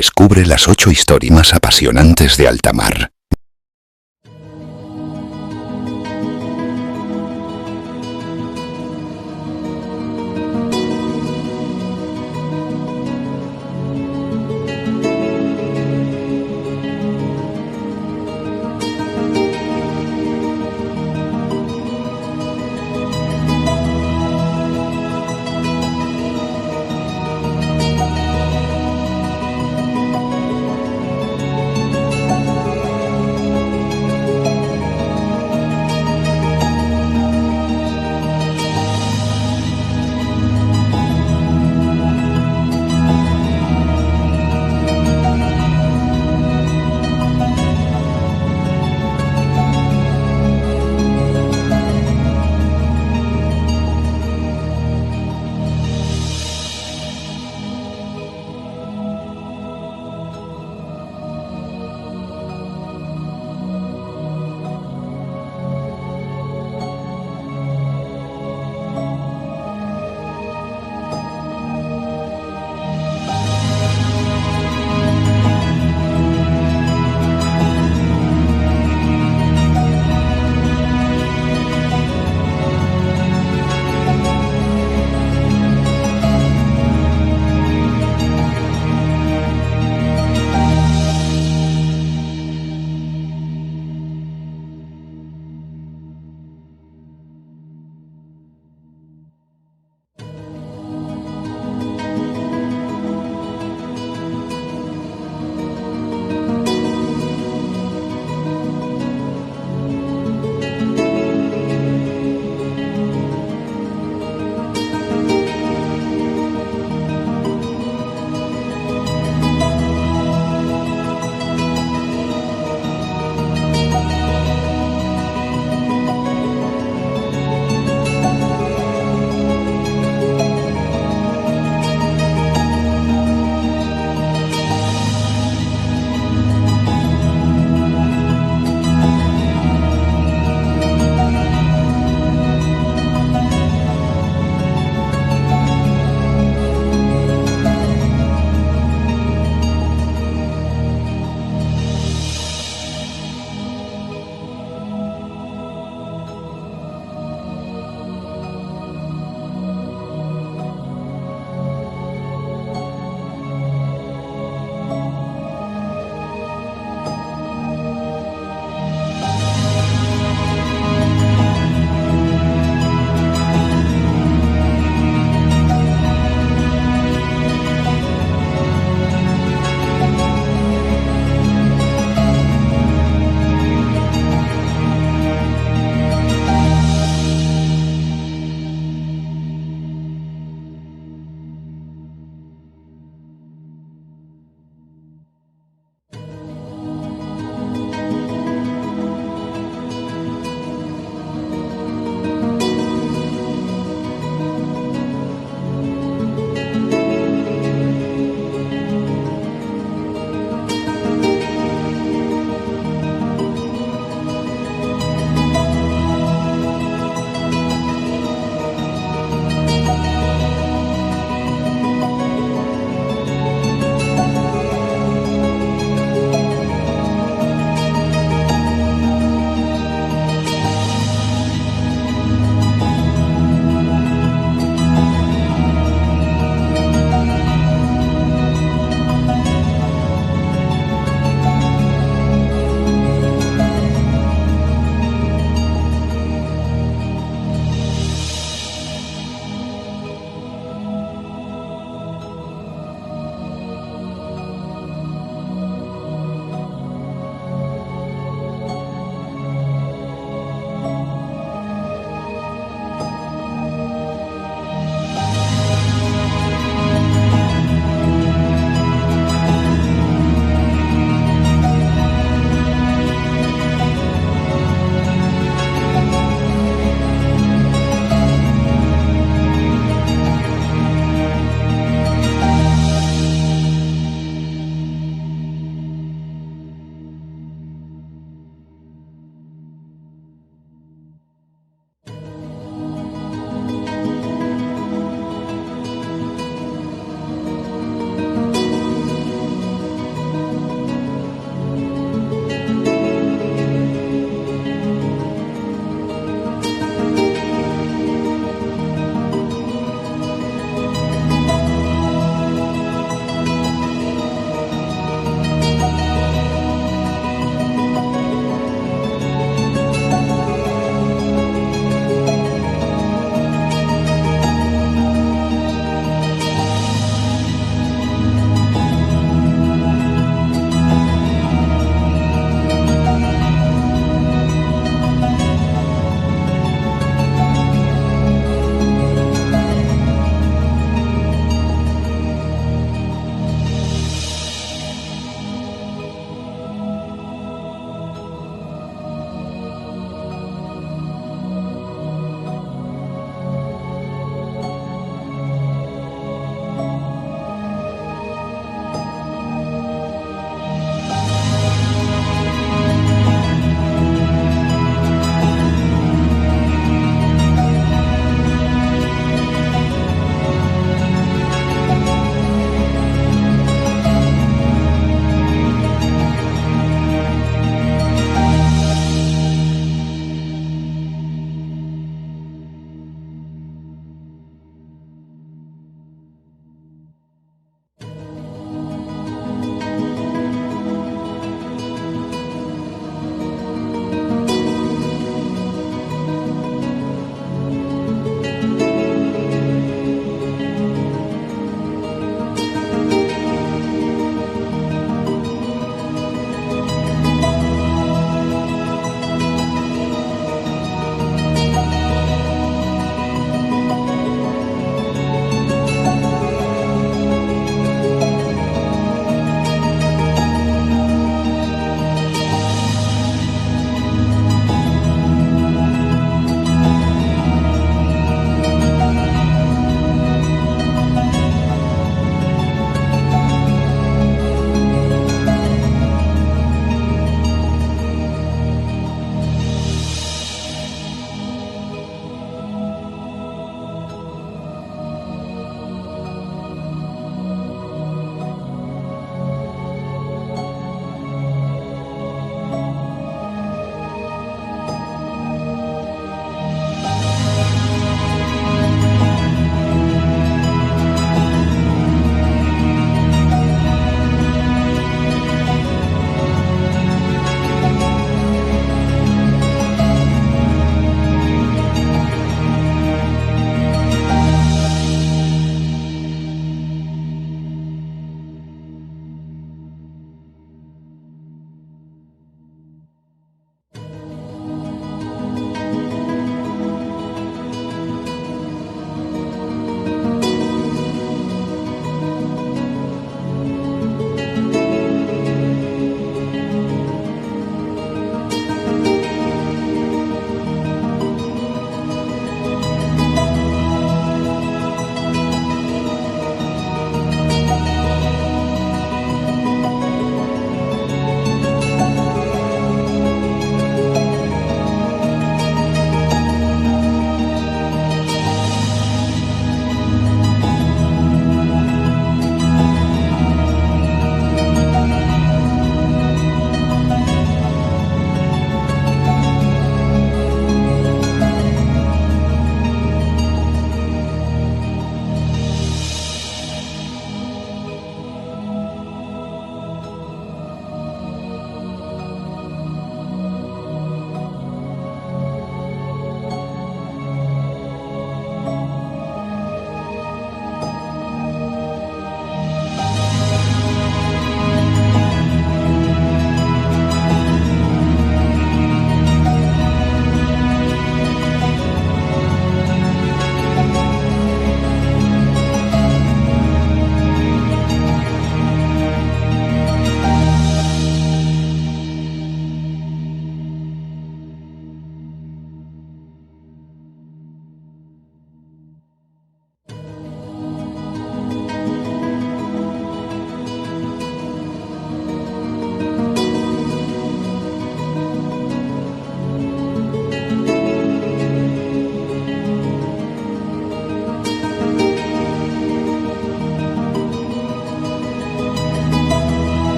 Descubre las 8 historias más apasionantes de alta mar.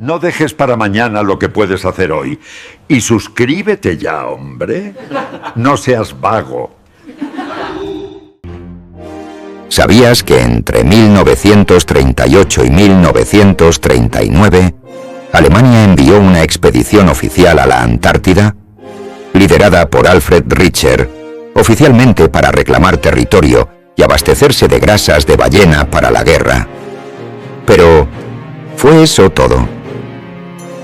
No dejes para mañana lo que puedes hacer hoy. Y suscríbete ya, hombre. No seas vago. ¿Sabías que entre 1938 y 1939, Alemania envió una expedición oficial a la Antártida, liderada por Alfred Richer, oficialmente para reclamar territorio y abastecerse de grasas de ballena para la guerra? Pero, ¿fue eso todo?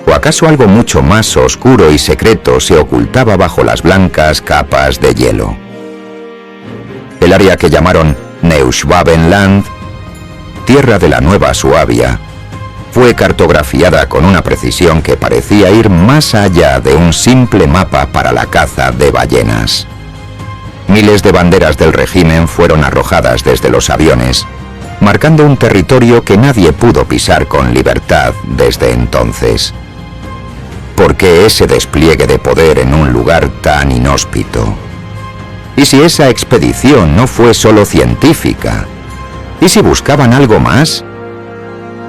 ¿O acaso algo mucho más oscuro y secreto se ocultaba bajo las blancas capas de hielo? El área que llamaron Neuschwabenland, tierra de la Nueva Suabia, fue cartografiada con una precisión que parecía ir más allá de un simple mapa para la caza de ballenas. Miles de banderas del régimen fueron arrojadas desde los aviones, marcando un territorio que nadie pudo pisar con libertad desde entonces. ¿Por qué ese despliegue de poder en un lugar tan inhóspito? ¿Y si esa expedición no fue solo científica? ¿Y si buscaban algo más?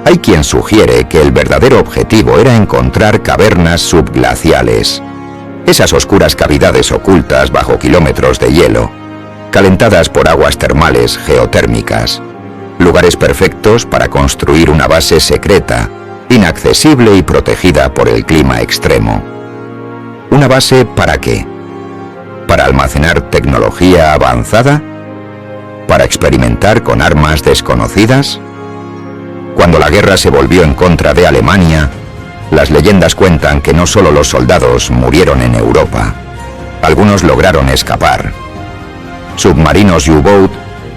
Hay quien sugiere que el verdadero objetivo era encontrar cavernas subglaciales, esas oscuras cavidades ocultas bajo kilómetros de hielo, calentadas por aguas termales geotérmicas, lugares perfectos para construir una base secreta, inaccesible y protegida por el clima extremo. ¿Una base para qué? ¿Para almacenar tecnología avanzada? ¿Para experimentar con armas desconocidas? Cuando la guerra se volvió en contra de Alemania, las leyendas cuentan que no solo los soldados murieron en Europa, algunos lograron escapar. Submarinos U-Boat,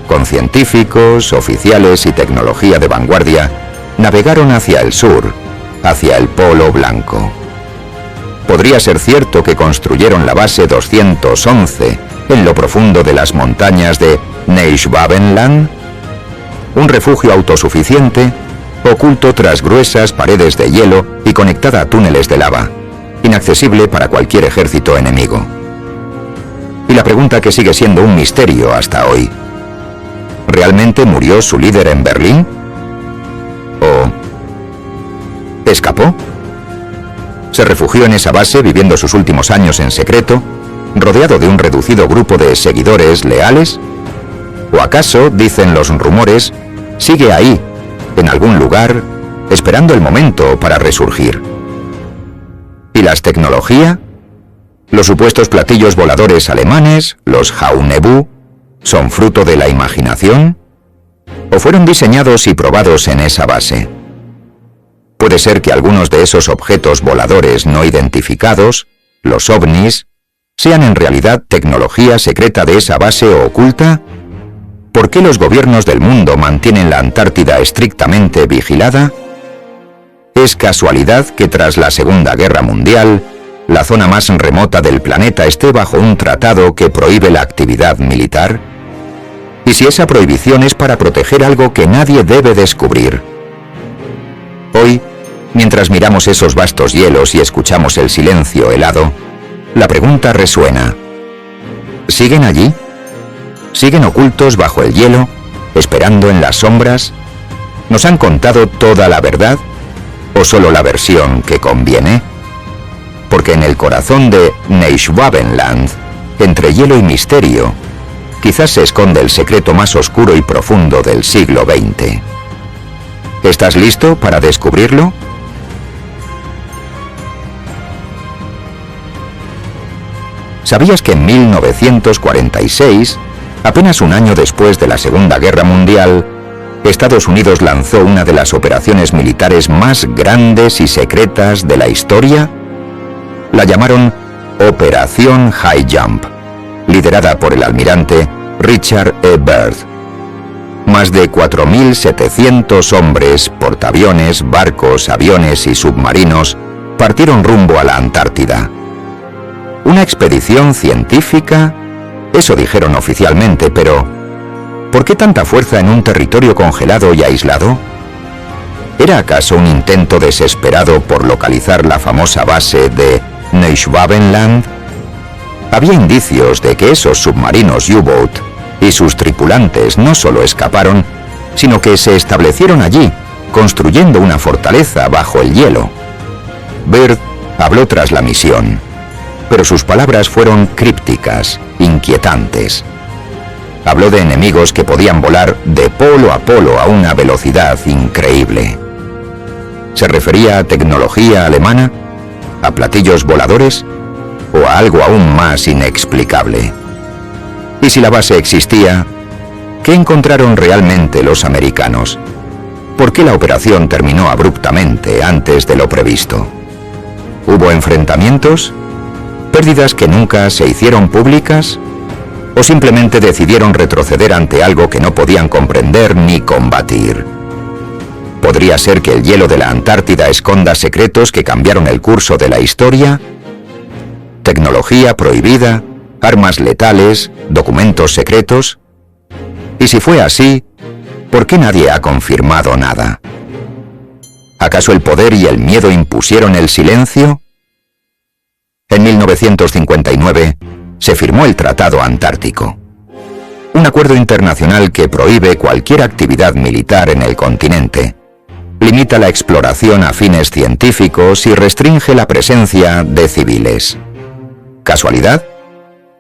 con científicos, oficiales y tecnología de vanguardia, navegaron hacia el sur, hacia el Polo Blanco. ¿Podría ser cierto que construyeron la base 211 en lo profundo de las montañas de Neuschwabenland? Un refugio autosuficiente, oculto tras gruesas paredes de hielo y conectada a túneles de lava, inaccesible para cualquier ejército enemigo. Y la pregunta que sigue siendo un misterio hasta hoy: ¿realmente murió su líder en Berlín? ¿O escapó? ¿Se refugió en esa base viviendo sus últimos años en secreto, rodeado de un reducido grupo de seguidores leales? ¿O acaso, dicen los rumores, sigue ahí, en algún lugar, esperando el momento para resurgir? ¿Y las tecnología? ¿Los supuestos platillos voladores alemanes, los Haunebu, son fruto de la imaginación? ¿O fueron diseñados y probados en esa base? Puede ser que algunos de esos objetos voladores no identificados, los ovnis, sean en realidad tecnología secreta de esa base oculta. ¿Por qué los gobiernos del mundo mantienen la Antártida estrictamente vigilada? ¿Es casualidad que tras la Segunda Guerra Mundial, la zona más remota del planeta esté bajo un tratado que prohíbe la actividad militar? ¿Y si esa prohibición es para proteger algo que nadie debe descubrir? Hoy, mientras miramos esos vastos hielos y escuchamos el silencio helado, la pregunta resuena: ¿siguen allí? ¿Siguen ocultos bajo el hielo, esperando en las sombras? ¿Nos han contado toda la verdad o solo la versión que conviene? Porque en el corazón de Neuschwabenland, entre hielo y misterio, quizás se esconde el secreto más oscuro y profundo del siglo XX. ¿Estás listo para descubrirlo? ¿Sabías que en 1946, apenas un año después de la Segunda Guerra Mundial, Estados Unidos lanzó una de las operaciones militares más grandes y secretas de la historia? La llamaron Operación High Jump, liderada por el almirante Richard E. Byrd. Más de 4.700 hombres, portaaviones, barcos, aviones y submarinos partieron rumbo a la Antártida. ¿Una expedición científica? Eso dijeron oficialmente, pero ¿por qué tanta fuerza en un territorio congelado y aislado? ¿Era acaso un intento desesperado por localizar la famosa base de Neuschwabenland? Había indicios de que esos submarinos U-Boat y sus tripulantes no solo escaparon, sino que se establecieron allí, construyendo una fortaleza bajo el hielo, Byrd habló tras la misión, pero sus palabras fueron crípticas, inquietantes. Habló de enemigos que podían volar de polo a una velocidad increíble. ¿Se refería a tecnología alemana? ¿A platillos voladores? ¿O a algo aún más inexplicable? Y si la base existía, ¿qué encontraron realmente los americanos? ¿Por qué la operación terminó abruptamente antes de lo previsto? ¿Hubo enfrentamientos? ¿Pérdidas que nunca se hicieron públicas? ¿O simplemente decidieron retroceder ante algo que no podían comprender ni combatir? ¿Podría ser que el hielo de la Antártida esconda secretos que cambiaron el curso de la historia? ¿Tecnología prohibida? ¿Armas letales? ¿Documentos secretos? Y si fue así, ¿por qué nadie ha confirmado nada? ¿Acaso el poder y el miedo impusieron el silencio? En 1959 se firmó el Tratado Antártico, un acuerdo internacional que prohíbe cualquier actividad militar en el continente, limita la exploración a fines científicos y restringe la presencia de civiles. ¿Casualidad?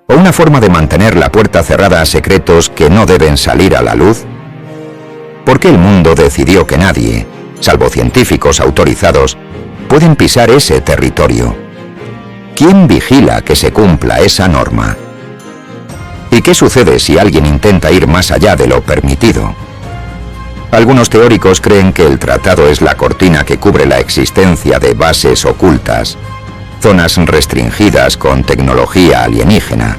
¿O una forma de mantener la puerta cerrada a secretos que no deben salir a la luz? ¿Por qué el mundo decidió que nadie, salvo científicos autorizados, pueden pisar ese territorio? ¿Quién vigila que se cumpla esa norma? ¿Y qué sucede si alguien intenta ir más allá de lo permitido? Algunos teóricos creen que el tratado es la cortina que cubre la existencia de bases ocultas, zonas restringidas con tecnología alienígena,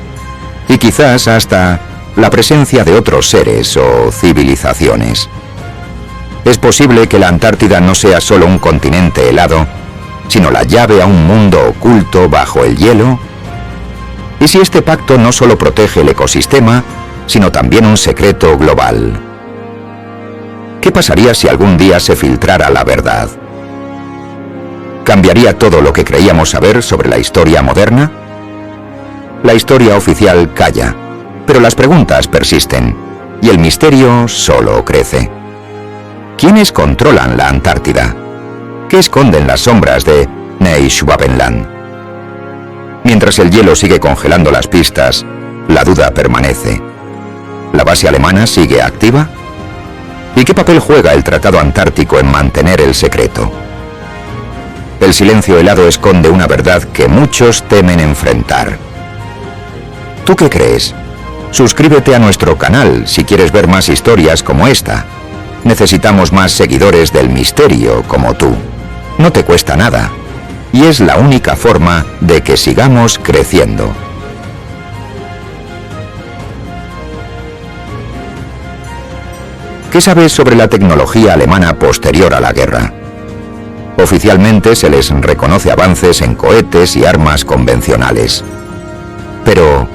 y quizás hasta la presencia de otros seres o civilizaciones. Es posible que la Antártida no sea solo un continente helado, sino la llave a un mundo oculto bajo el hielo. ¿Y si este pacto no solo protege el ecosistema, sino también un secreto global? ¿Qué pasaría si algún día se filtrara la verdad? ¿Cambiaría todo lo que creíamos saber sobre la historia moderna? La historia oficial calla, pero las preguntas persisten, y el misterio solo crece. ¿Quiénes controlan la Antártida? ¿Qué esconden las sombras de Neuschwabenland? Mientras el hielo sigue congelando las pistas, la duda permanece. ¿La base alemana sigue activa? ¿Y qué papel juega el Tratado Antártico en mantener el secreto? El silencio helado esconde una verdad que muchos temen enfrentar. ¿Tú qué crees? Suscríbete a nuestro canal si quieres ver más historias como esta. Necesitamos más seguidores del misterio como tú. No te cuesta nada, y es la única forma de que sigamos creciendo. ¿Qué sabes sobre la tecnología alemana posterior a la guerra? Oficialmente se les reconoce avances en cohetes y armas convencionales. Pero,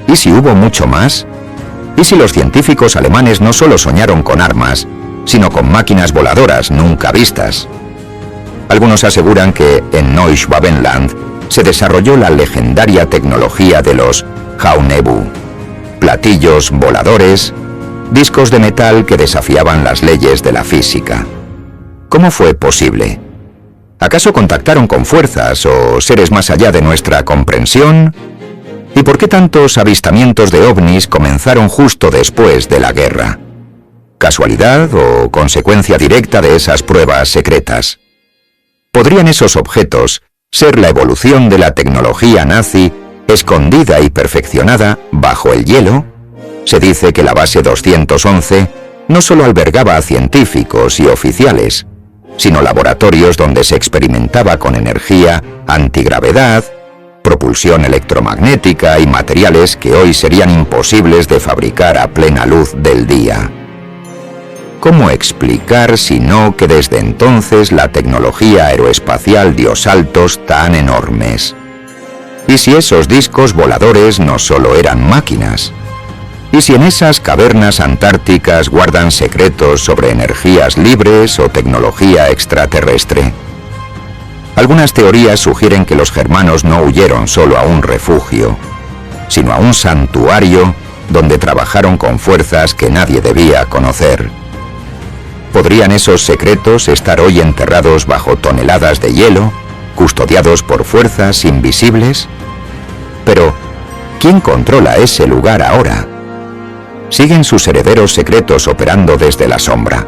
¿y si hubo mucho más? ¿Y si los científicos alemanes no solo soñaron con armas, sino con máquinas voladoras nunca vistas? Algunos aseguran que en Neuschwabenland se desarrolló la legendaria tecnología de los Haunebu, platillos voladores, discos de metal que desafiaban las leyes de la física. ¿Cómo fue posible? ¿Acaso contactaron con fuerzas o seres más allá de nuestra comprensión? ¿Y por qué tantos avistamientos de ovnis comenzaron justo después de la guerra? ¿Casualidad o consecuencia directa de esas pruebas secretas? ¿Podrían esos objetos ser la evolución de la tecnología nazi escondida y perfeccionada bajo el hielo? Se dice que la base 211 no solo albergaba a científicos y oficiales, sino laboratorios donde se experimentaba con energía antigravedad, propulsión electromagnética y materiales que hoy serían imposibles de fabricar a plena luz del día. ¿Cómo explicar si no que desde entonces la tecnología aeroespacial dio saltos tan enormes? ¿Y si esos discos voladores no solo eran máquinas? ¿Y si en esas cavernas antárticas guardan secretos sobre energías libres o tecnología extraterrestre? Algunas teorías sugieren que los germanos no huyeron solo a un refugio, sino a un santuario donde trabajaron con fuerzas que nadie debía conocer. ¿Podrían esos secretos estar hoy enterrados bajo toneladas de hielo, custodiados por fuerzas invisibles. Pero, ¿quién controla ese lugar ahora? ¿Siguen sus herederos secretos operando desde la sombra?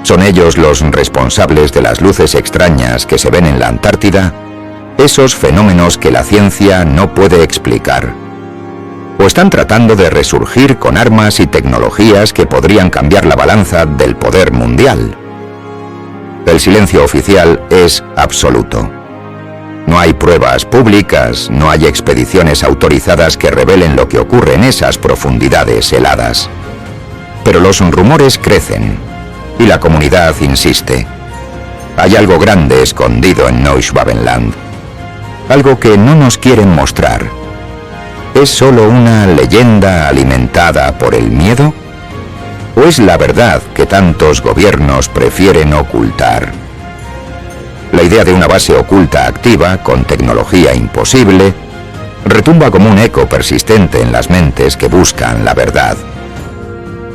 ¿Son ellos los responsables de las luces extrañas que se ven en la Antártida? Esos fenómenos que la ciencia no puede explicar. ¿O están tratando de resurgir con armas y tecnologías que podrían cambiar la balanza del poder mundial? El silencio oficial es absoluto. No hay pruebas públicas, no hay expediciones autorizadas que revelen lo que ocurre en esas profundidades heladas. Pero los rumores crecen y la comunidad insiste. Hay algo grande escondido en Neuschwabenland. Algo que no nos quieren mostrar. ¿Es solo una leyenda alimentada por el miedo? ¿O es la verdad que tantos gobiernos prefieren ocultar? La idea de una base oculta activa, con tecnología imposible, retumba como un eco persistente en las mentes que buscan la verdad.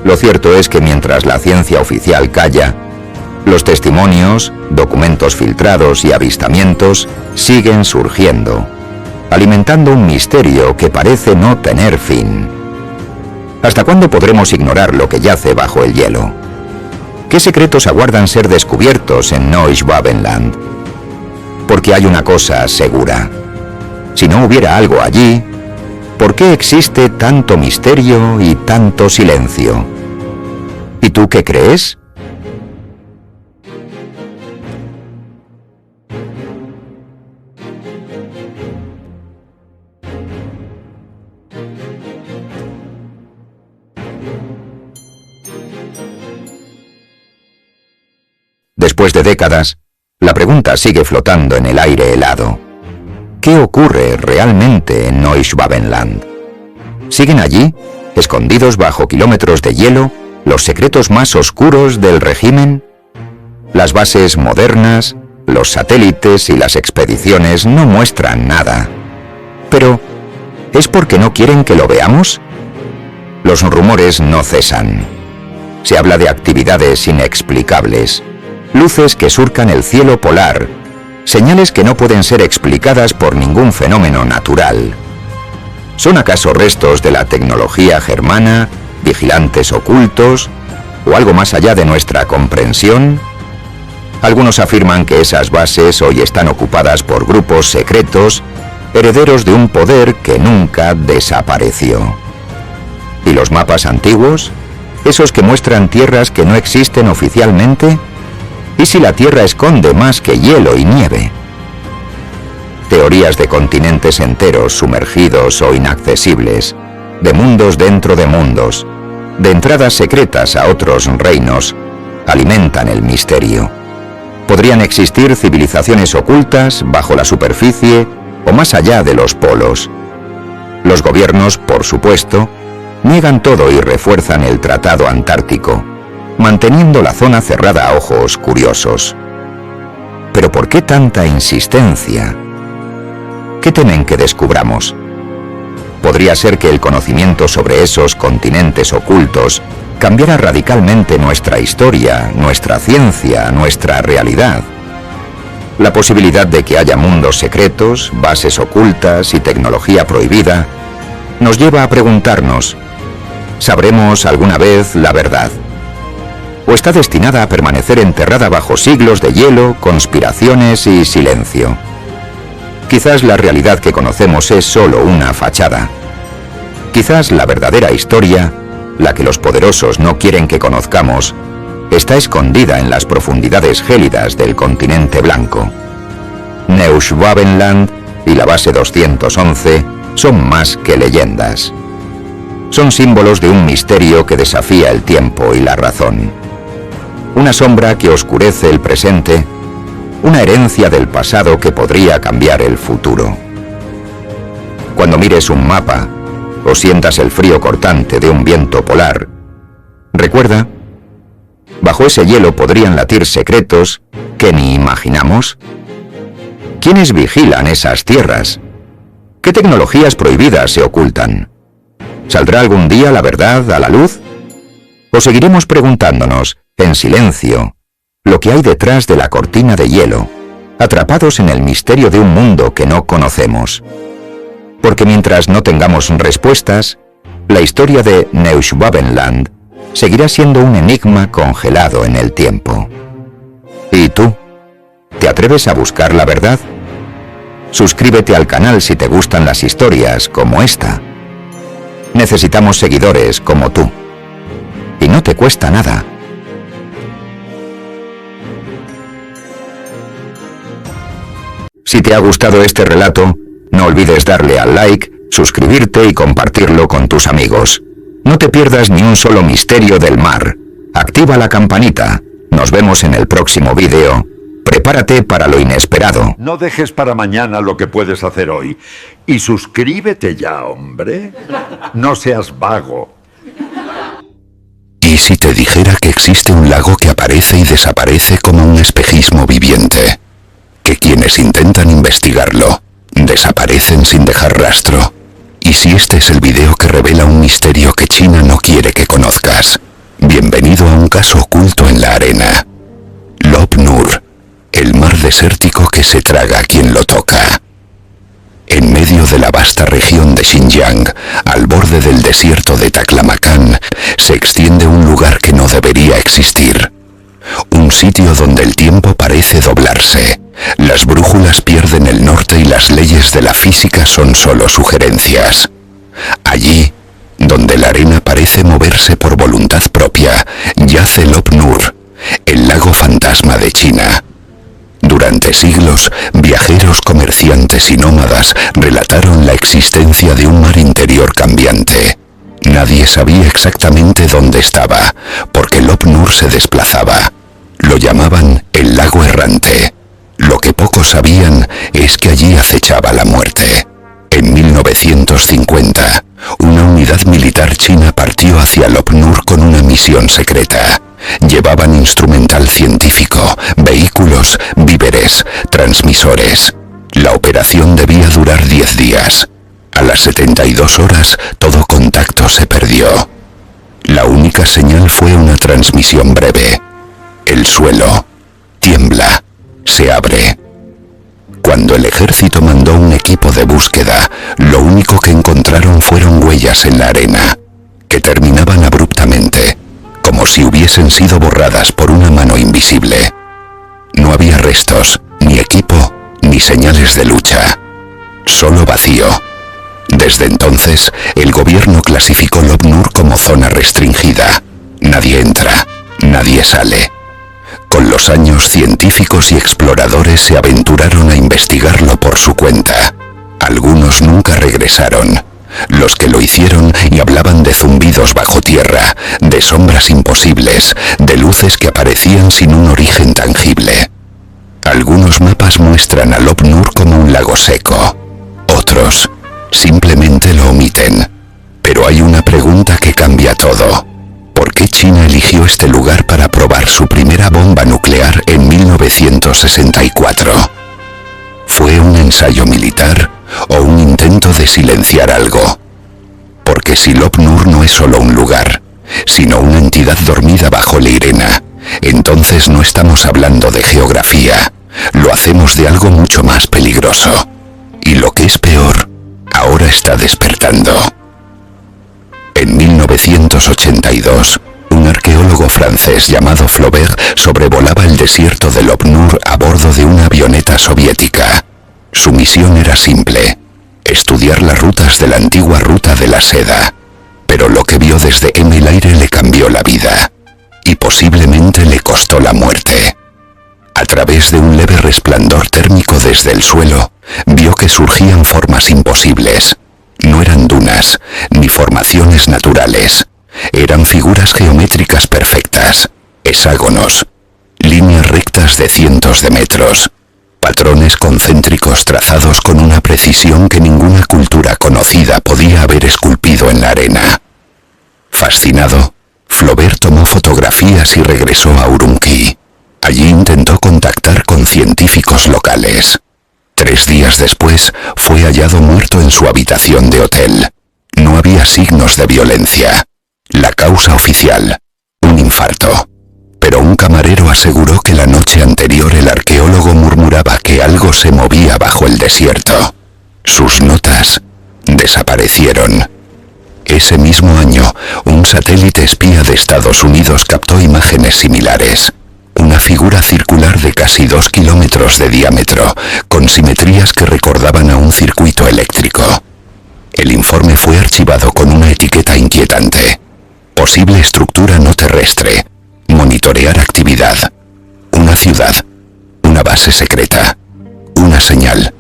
Lo cierto es que mientras la ciencia oficial calla, los testimonios, documentos filtrados y avistamientos siguen surgiendo, alimentando un misterio que parece no tener fin. ¿Hasta cuándo podremos ignorar lo que yace bajo el hielo? ¿Qué secretos aguardan ser descubiertos en Neuschwabenland? Porque hay una cosa segura. Si no hubiera algo allí, ¿por qué existe tanto misterio y tanto silencio? ¿Y tú qué crees? Después de décadas, la pregunta sigue flotando en el aire helado. ¿Qué ocurre realmente en Neuschwabenland? ¿Siguen allí, escondidos bajo kilómetros de hielo, los secretos más oscuros del régimen? Las bases modernas, los satélites y las expediciones no muestran nada. Pero, ¿es porque no quieren que lo veamos? Los rumores no cesan. Se habla de actividades inexplicables. Luces que surcan el cielo polar, señales que no pueden ser explicadas por ningún fenómeno natural. ¿Son acaso restos de la tecnología germana, vigilantes ocultos, o algo más allá de nuestra comprensión? Algunos afirman que esas bases hoy están ocupadas por grupos secretos, herederos de un poder que nunca desapareció. ¿Y los mapas antiguos? ¿Esos que muestran tierras que no existen oficialmente? ¿Y si la Tierra esconde más que hielo y nieve? Teorías de continentes enteros sumergidos o inaccesibles, de mundos dentro de mundos, de entradas secretas a otros reinos, alimentan el misterio. Podrían existir civilizaciones ocultas bajo la superficie o más allá de los polos. Los gobiernos, por supuesto, niegan todo y refuerzan el Tratado Antártico, manteniendo la zona cerrada a ojos curiosos. ¿Pero por qué tanta insistencia? ¿Qué temen que descubramos? Podría ser que el conocimiento sobre esos continentes ocultos cambiara radicalmente nuestra historia, nuestra ciencia, nuestra realidad. La posibilidad de que haya mundos secretos, bases ocultas y tecnología prohibida nos lleva a preguntarnos, ¿sabremos alguna vez la verdad? ¿O está destinada a permanecer enterrada bajo siglos de hielo, conspiraciones y silencio? Quizás la realidad que conocemos es solo una fachada. Quizás la verdadera historia, la que los poderosos no quieren que conozcamos, está escondida en las profundidades gélidas del continente blanco. Neuschwabenland y la base 211 son más que leyendas. Son símbolos de un misterio que desafía el tiempo y la razón. Una sombra que oscurece el presente, una herencia del pasado que podría cambiar el futuro. Cuando mires un mapa o sientas el frío cortante de un viento polar, recuerda, bajo ese hielo podrían latir secretos que ni imaginamos. ¿Quiénes vigilan esas tierras? ¿Qué tecnologías prohibidas se ocultan? ¿Saldrá algún día la verdad a la luz? ¿O seguiremos preguntándonos, en silencio, lo que hay detrás de la cortina de hielo, atrapados en el misterio de un mundo que no conocemos. Porque mientras no tengamos respuestas, la historia de Neuschwabenland seguirá siendo un enigma congelado en el tiempo. ¿Y tú? ¿Te atreves a buscar la verdad? Suscríbete al canal si te gustan las historias como esta. Necesitamos seguidores como tú. Y no te cuesta nada. Si te ha gustado este relato, no olvides darle al like, suscribirte y compartirlo con tus amigos. No te pierdas ni un solo misterio del mar. Activa la campanita. Nos vemos en el próximo vídeo. Prepárate para lo inesperado. No dejes para mañana lo que puedes hacer hoy. Y suscríbete ya, hombre. No seas vago. ¿Y si te dijera que existe un lago que aparece y desaparece como un espejismo viviente? Que quienes intentan investigarlo desaparecen sin dejar rastro. ¿Y si este es el video que revela un misterio que China no quiere que conozcas? Bienvenido a un caso oculto en la arena. Lop Nur, el mar desértico que se traga a quien lo toca. En medio de la vasta región de Xinjiang, al borde del desierto de Taklamakan, se extiende un lugar que no debería existir. Un sitio donde el tiempo parece doblarse, las brújulas pierden el norte y las leyes de la física son solo sugerencias. Allí, donde la arena parece moverse por voluntad propia, yace Lop Nur, el lago fantasma de China. Durante siglos, viajeros, comerciantes y nómadas relataron la existencia de un mar interior cambiante. Nadie sabía exactamente dónde estaba, porque Lop Nur se desplazaba. Lo llamaban el lago errante. Lo que pocos sabían es que allí acechaba la muerte. En 1950, una unidad militar china partió hacia Lop Nur con una misión secreta. Llevaban instrumental científico, vehículos, víveres, transmisores. La operación debía durar 10 días. A las 72 horas, todo contacto se perdió. La única señal fue una transmisión breve. El suelo tiembla, se abre. Cuando el ejército mandó un equipo de búsqueda, lo único que encontraron fueron huellas en la arena, que terminaban abruptamente, como si hubiesen sido borradas por una mano invisible. No había restos, ni equipo, ni señales de lucha. Solo vacío. Desde entonces, el gobierno clasificó Lop Nur como zona restringida. Nadie entra, nadie sale. Con los años, científicos y exploradores se aventuraron a investigarlo por su cuenta. Algunos nunca regresaron. Los que lo hicieron y hablaban de zumbidos bajo tierra, de sombras imposibles, de luces que aparecían sin un origen tangible. Algunos mapas muestran a Lop Nur como un lago seco. Otros simplemente lo omiten. Pero hay una pregunta que cambia todo. ¿Por qué China eligió este lugar para probar su primera bomba nuclear en 1964? ¿Fue un ensayo militar o un intento de silenciar algo? Porque si Lop Nur no es solo un lugar, sino una entidad dormida bajo la arena, entonces no estamos hablando de geografía, lo hacemos de algo mucho más peligroso. Y lo que es peor, ahora está despertando. En 1982, un arqueólogo francés llamado Flaubert sobrevolaba el desierto de Lop Nur a bordo de una avioneta soviética. Su misión era simple: estudiar las rutas de la antigua ruta de la seda. Pero lo que vio desde en el aire le cambió la vida, y posiblemente le costó la muerte. A través de un leve resplandor térmico desde el suelo, vio que surgían formas imposibles. No eran dunas, ni formaciones naturales. Eran figuras geométricas perfectas, hexágonos, líneas rectas de cientos de metros, patrones concéntricos trazados con una precisión que ninguna cultura conocida podía haber esculpido en la arena. Fascinado, Flaubert tomó fotografías y regresó a Urumqi. Allí intentó contactar con científicos locales. 3 días después, fue hallado muerto en su habitación de hotel. No había signos de violencia. La causa oficial: un infarto. Pero un camarero aseguró que la noche anterior el arqueólogo murmuraba que algo se movía bajo el desierto. Sus notas desaparecieron. Ese mismo año, un satélite espía de Estados Unidos captó imágenes similares. Una figura circular de casi 2 kilómetros de diámetro, con simetrías que recordaban a un circuito eléctrico. El informe fue archivado con una etiqueta inquietante. Posible estructura no terrestre. Monitorear actividad. Una ciudad. Una base secreta. Una señal.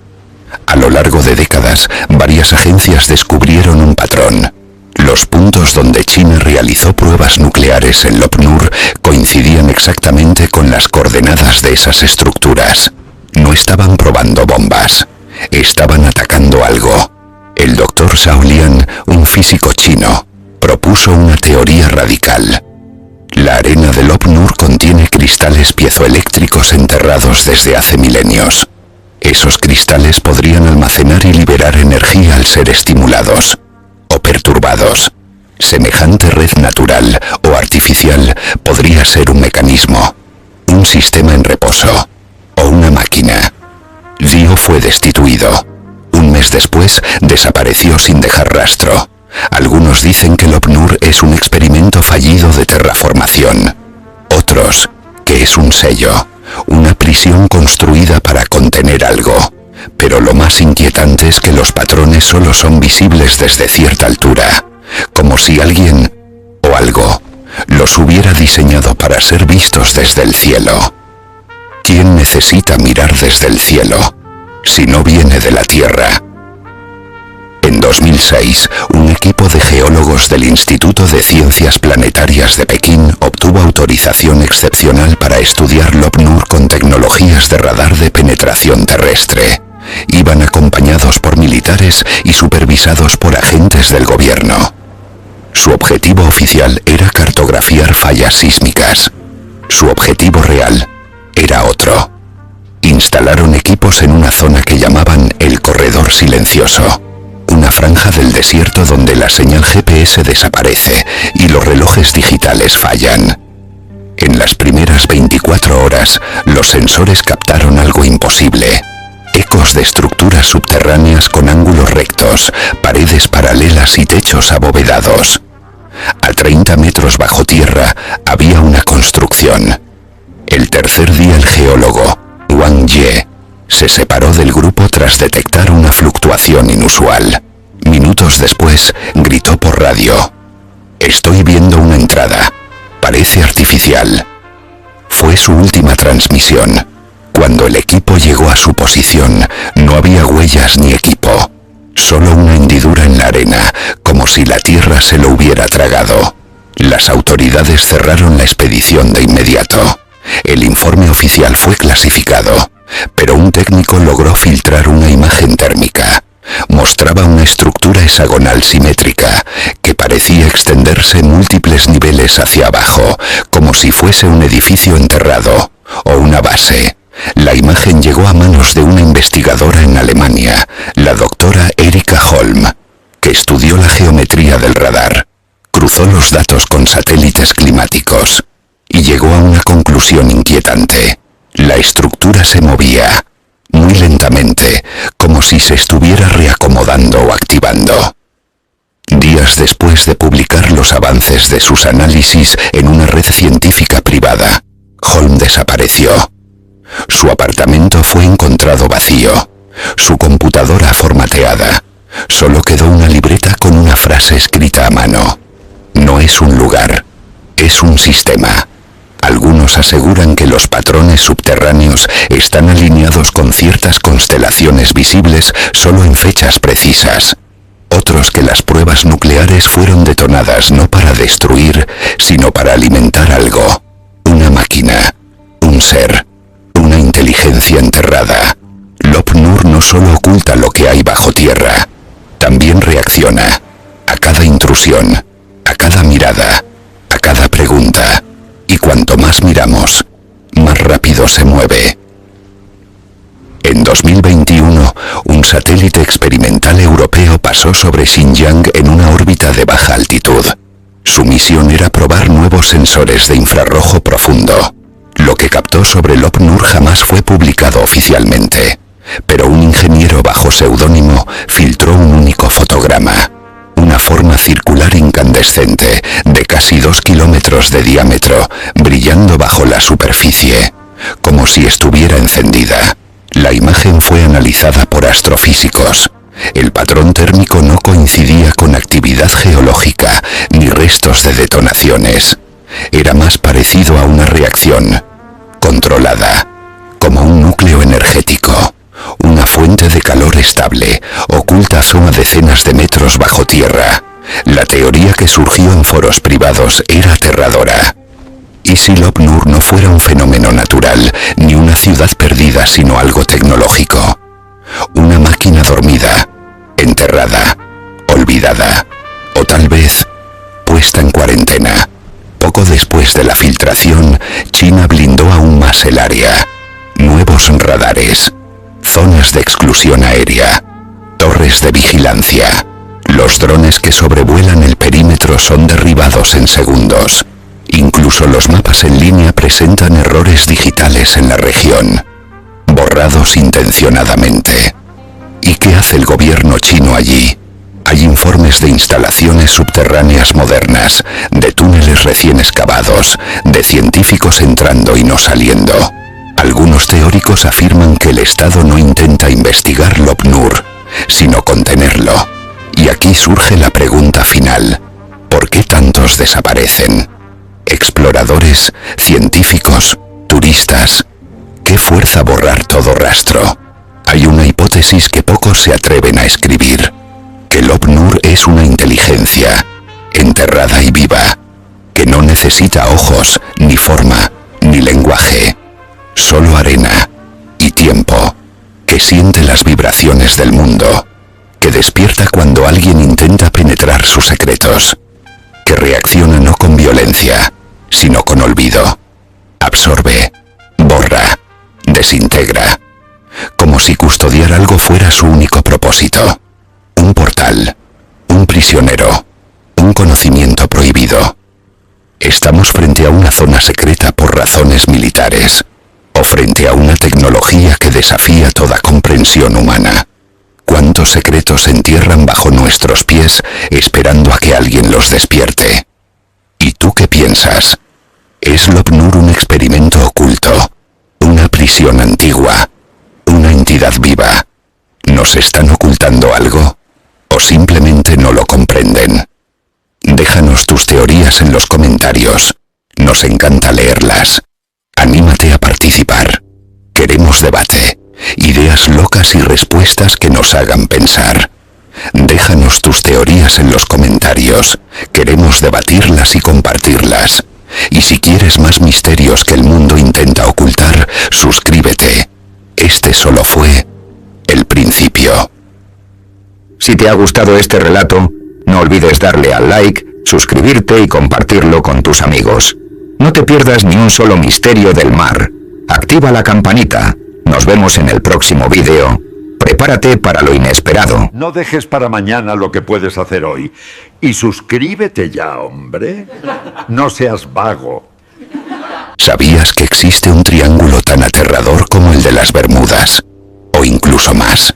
A lo largo de décadas, varias agencias descubrieron un patrón. Los puntos donde China realizó pruebas nucleares en Lop-Nur coincidían exactamente con las coordenadas de esas estructuras. No estaban probando bombas. Estaban atacando algo. El Dr. Zhao Lian, un físico chino, propuso una teoría radical. La arena de Lop-Nur contiene cristales piezoeléctricos enterrados desde hace milenios. Esos cristales podrían almacenar y liberar energía al ser estimulados o perturbados. Semejante red natural o artificial podría ser un mecanismo, un sistema en reposo o una máquina. Liu fue destituido. Un mes después desapareció sin dejar rastro. Algunos dicen que Lop-Nur es un experimento fallido de terraformación. Otros, que es un sello, una prisión construida para contener algo. Pero lo más inquietante es que los patrones solo son visibles desde cierta altura, como si alguien o algo los hubiera diseñado para ser vistos desde el cielo. ¿Quién necesita mirar desde el cielo si no viene de la Tierra? En 2006, un equipo de geólogos del Instituto de Ciencias Planetarias de Pekín obtuvo autorización excepcional para estudiar Lop-Nur con tecnologías de radar de penetración terrestre. Iban acompañados por militares y supervisados por agentes del gobierno. Su objetivo oficial era cartografiar fallas sísmicas. Su objetivo real era otro. Instalaron equipos en una zona que llamaban el Corredor Silencioso, una franja del desierto donde la señal GPS desaparece y los relojes digitales fallan. En las primeras 24 horas, los sensores captaron algo imposible. Ecos de estructuras subterráneas con ángulos rectos, paredes paralelas y techos abovedados. A 30 metros bajo tierra había una construcción. El tercer día el geólogo, Wang Ye, se separó del grupo tras detectar una fluctuación inusual. Minutos después, gritó por radio: «Estoy viendo una entrada. Parece artificial». Fue su última transmisión. Cuando el equipo llegó a su posición, no había huellas ni equipo. Solo una hendidura en la arena, como si la tierra se lo hubiera tragado. Las autoridades cerraron la expedición de inmediato. El informe oficial fue clasificado, pero un técnico logró filtrar una imagen térmica. Mostraba una estructura hexagonal simétrica que parecía extenderse múltiples niveles hacia abajo, como si fuese un edificio enterrado o una base. La imagen llegó a manos de una investigadora en Alemania, la doctora Erika Holm, que estudió la geometría del radar, cruzó los datos con satélites climáticos y llegó a una conclusión inquietante. La estructura se movía, muy lentamente, como si se estuviera reacomodando o activando. Días después de publicar los avances de sus análisis en una red científica privada, Holm desapareció. Su apartamento fue encontrado vacío, su computadora formateada. Solo quedó una libreta con una frase escrita a mano: «No es un lugar, es un sistema». Algunos aseguran que los patrones subterráneos están alineados con ciertas constelaciones visibles solo en fechas precisas. Otros que las pruebas nucleares fueron detonadas no para destruir, sino para alimentar algo. Una máquina, un ser, una inteligencia enterrada. Lop-Nur no solo oculta lo que hay bajo tierra, también reacciona a cada intrusión, a cada mirada, a cada pregunta. Y cuanto más miramos, más rápido se mueve. En 2021, un satélite experimental europeo pasó sobre Xinjiang en una órbita de baja altitud. Su misión era probar nuevos sensores de infrarrojo profundo. Lo que captó sobre Lop-Nur jamás fue publicado oficialmente, pero un ingeniero bajo seudónimo filtró un único fotograma, una forma circular incandescente de casi 2 kilómetros de diámetro, brillando bajo la superficie, como si estuviera encendida. La imagen fue analizada por astrofísicos. El patrón térmico no coincidía con actividad geológica ni restos de detonaciones. Era más parecido a una reacción controlada, como un núcleo energético, una fuente de calor estable, oculta a decenas de metros bajo tierra. La teoría que surgió en foros privados era aterradora. ¿Y si Lop-Nur no fuera un fenómeno natural, ni una ciudad perdida, sino algo tecnológico? Una máquina dormida, enterrada, olvidada, o tal vez puesta en cuarentena. Poco después de la filtración, China blindó aún más el área. Nuevos radares, zonas de exclusión aérea, torres de vigilancia. Los drones que sobrevuelan el perímetro son derribados en segundos. Incluso los mapas en línea presentan errores digitales en la región, borrados intencionadamente. ¿Y qué hace el gobierno chino allí? Hay informes de instalaciones subterráneas modernas, de túneles recién excavados, de científicos entrando y no saliendo. Algunos teóricos afirman que el Estado no intenta investigar Lop-Nur, sino contenerlo. Y aquí surge la pregunta final: ¿por qué tantos desaparecen? Exploradores, científicos, turistas. ¿Qué fuerza borrar todo rastro? Hay una hipótesis que pocos se atreven a escribir: que Lop-Nur es una inteligencia, enterrada y viva, que no necesita ojos, ni forma, ni lenguaje, solo arena y tiempo, que siente las vibraciones del mundo, que despierta cuando alguien intenta penetrar sus secretos, que reacciona no con violencia, sino con olvido, absorbe, borra, desintegra, como si custodiar algo fuera su único propósito. Un portal, un prisionero, un conocimiento prohibido. ¿Estamos frente a una zona secreta por razones militares, o frente a una tecnología que desafía toda comprensión humana? ¿Cuántos secretos se entierran bajo nuestros pies esperando a que alguien los despierte? ¿Y tú qué piensas? ¿Es Lop-Nur un experimento oculto? ¿Una prisión antigua? ¿Una entidad viva? ¿Nos están ocultando algo? ¿O simplemente no lo comprenden? Déjanos tus teorías en los comentarios. Nos encanta leerlas. Anímate a participar. Queremos debate, ideas locas y respuestas que nos hagan pensar. Déjanos tus teorías en los comentarios. Queremos debatirlas y compartirlas. Y si quieres más misterios que el mundo intenta ocultar, suscríbete. Este solo fue el principio. Si te ha gustado este relato, no olvides darle al like, suscribirte y compartirlo con tus amigos. No te pierdas ni un solo misterio del mar. Activa la campanita. Nos vemos en el próximo vídeo. Prepárate para lo inesperado. No dejes para mañana lo que puedes hacer hoy. Y suscríbete ya, hombre. No seas vago. ¿Sabías que existe un triángulo tan aterrador como el de las Bermudas? O incluso más.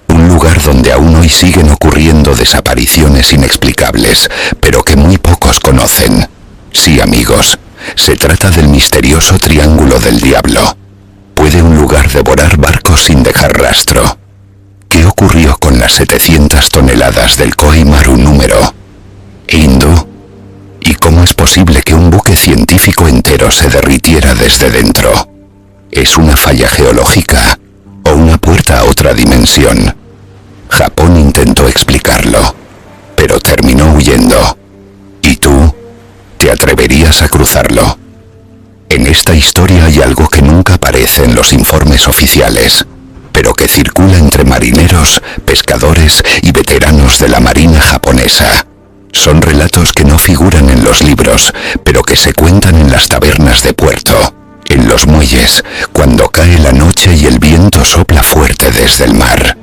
Un lugar donde aún hoy siguen ocurriendo desapariciones inexplicables, pero que muy pocos conocen. Sí, amigos, se trata del misterioso Triángulo del Diablo. ¿Puede un lugar devorar barcos sin dejar rastro? ¿Qué ocurrió con las 700 toneladas del Koei-Maru número hindú? ¿Y cómo es posible que un buque científico entero se derritiera desde dentro? ¿Es una falla geológica o una puerta a otra dimensión? Japón intentó explicarlo, pero terminó huyendo. ¿Y tú? ¿Te atreverías a cruzarlo? En esta historia hay algo que nunca aparece en los informes oficiales, pero que circula entre marineros, pescadores y veteranos de la marina japonesa. Son relatos que no figuran en los libros, pero que se cuentan en las tabernas de puerto, en los muelles, cuando cae la noche y el viento sopla fuerte desde el mar.